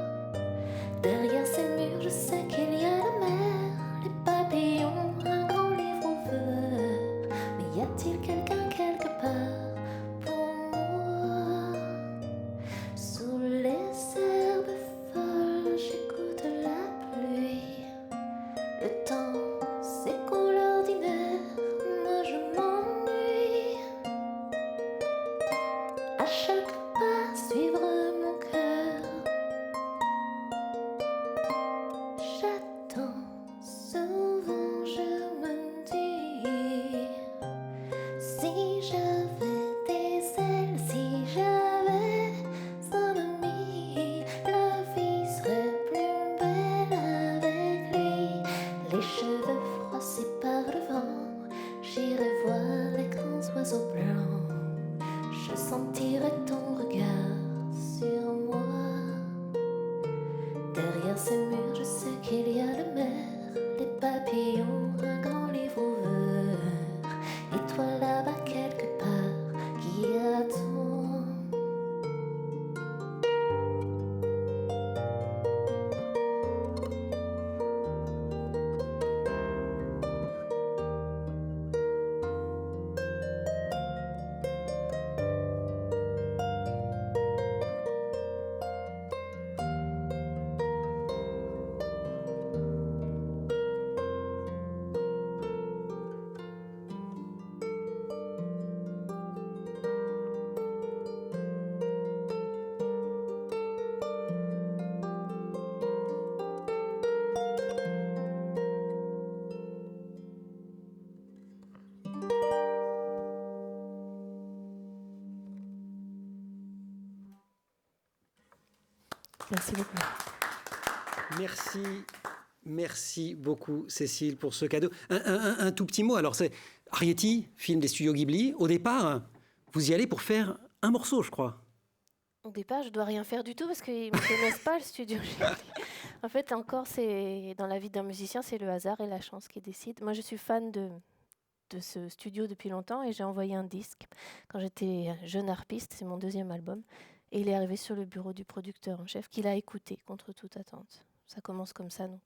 Derrière ces murs je sais qu'il y a la mer, les papillons, un grand livre ouvert, mais y a-t-il quelqu'un quelque part pour moi? Sous les herbes folles, j'écoute la pluie. Le temps s'écoule ordinaire, moi je m'ennuie. À chaque pas, suivre mon cœur. J'attends, souvent je me dis, si j'avais des ailes, si j'avais un ami, la vie serait plus belle avec lui. Les cheveux froissés par le vent, j'irai voir les grands oiseaux blancs. Je sentirai ton regard sur moi. Derrière ces murs, je sais qu'il y a la mer, les papillons, un grand livre ouvert, et toi là-bas quelque part qui attend. Merci beaucoup. Merci beaucoup Cécile pour ce cadeau. Un tout petit mot, alors c'est Arietti, film des studios Ghibli. Au départ, vous y allez pour faire un morceau, je crois. Au départ, je dois rien faire du tout parce qu'ils ne me connaissent pas, le studio Ghibli. En fait, encore, c'est dans la vie d'un musicien, c'est le hasard et la chance qui décident. Moi, je suis fan de ce studio depuis longtemps et j'ai envoyé un disque quand j'étais jeune harpiste, c'est mon deuxième album, et il est arrivé sur le bureau du producteur en chef qui l'a écouté contre toute attente. Ça commence comme ça, donc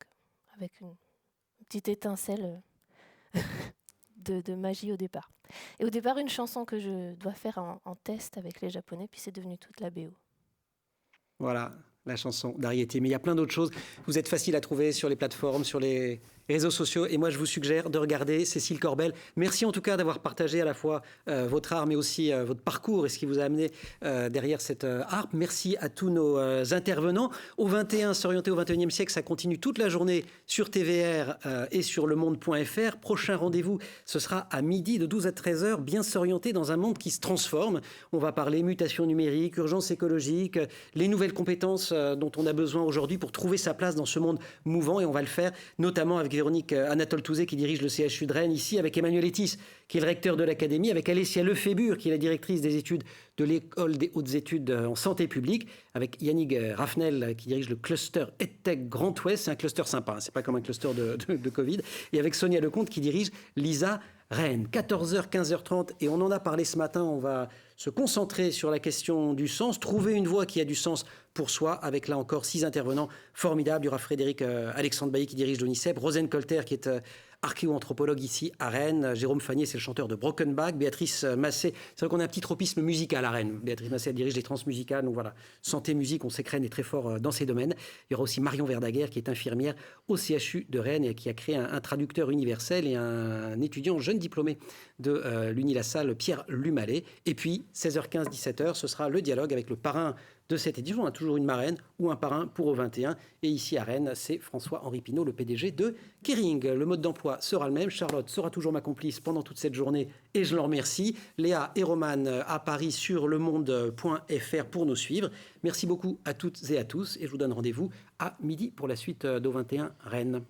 avec une petite étincelle de magie au départ. Et au départ, une chanson que je dois faire en test avec les Japonais, puis c'est devenu toute la BO. Voilà, la chanson d'Arietti. Mais il y a plein d'autres choses. Vous êtes facile à trouver sur les plateformes, sur les réseaux sociaux. Et moi, je vous suggère de regarder Cécile Corbel. Merci en tout cas d'avoir partagé à la fois votre art, mais aussi votre parcours et ce qui vous a amené derrière cette harpe. Merci à tous nos intervenants. Au 21, s'orienter au 21e siècle, ça continue toute la journée sur TVR et sur lemonde.fr. Prochain rendez-vous, ce sera à midi de 12 à 13h. Bien s'orienter dans un monde qui se transforme. On va parler mutation numérique, urgence écologique, les nouvelles compétences dont on a besoin aujourd'hui pour trouver sa place dans ce monde mouvant. Et on va le faire notamment avec Véronique Anatole-Touzé qui dirige le CHU de Rennes, ici avec Emmanuel Etis qui est le recteur de l'académie, avec Alessia Lefébure qui est la directrice des études de l'école des hautes études en santé publique, avec Yannick Raffnel qui dirige le cluster EdTech Grand Ouest. C'est un cluster sympa, c'est pas comme un cluster de Covid. Et avec Sonia Lecomte qui dirige l'ISA Rennes. 14h, 15h30, et on en a parlé ce matin, on va se concentrer sur la question du sens, trouver une voie qui a du sens pour soi, avec là encore 6 intervenants formidables. Il y aura Frédéric Alexandre Bailly qui dirige l'ONICEP, Rosen Colter qui est archéo-anthropologue ici à Rennes, Jérôme Fagné, c'est le chanteur de Broken Back, Béatrice Massé, c'est vrai qu'on a un petit tropisme musical à Rennes. Béatrice Massé, elle dirige les transmusicales, donc voilà, santé, musique, on sait que Rennes est très fort dans ces domaines. Il y aura aussi Marion Verdaguer qui est infirmière au CHU de Rennes et qui a créé un traducteur universel et un étudiant jeune diplômé de l'Uni-La-Salle, Pierre Lumalet. Et puis 16h15, 17h, ce sera le dialogue avec le parrain de cette édition. On a toujours une marraine ou un parrain pour au 21. Et ici à Rennes, c'est François-Henri Pinault, le PDG de Kering. Le mode d'emploi sera le même. Charlotte sera toujours ma complice pendant toute cette journée et je l'en remercie. Léa et Romane à Paris sur lemonde.fr pour nous suivre. Merci beaucoup à toutes et à tous et je vous donne rendez-vous à midi pour la suite d'au 21 Rennes.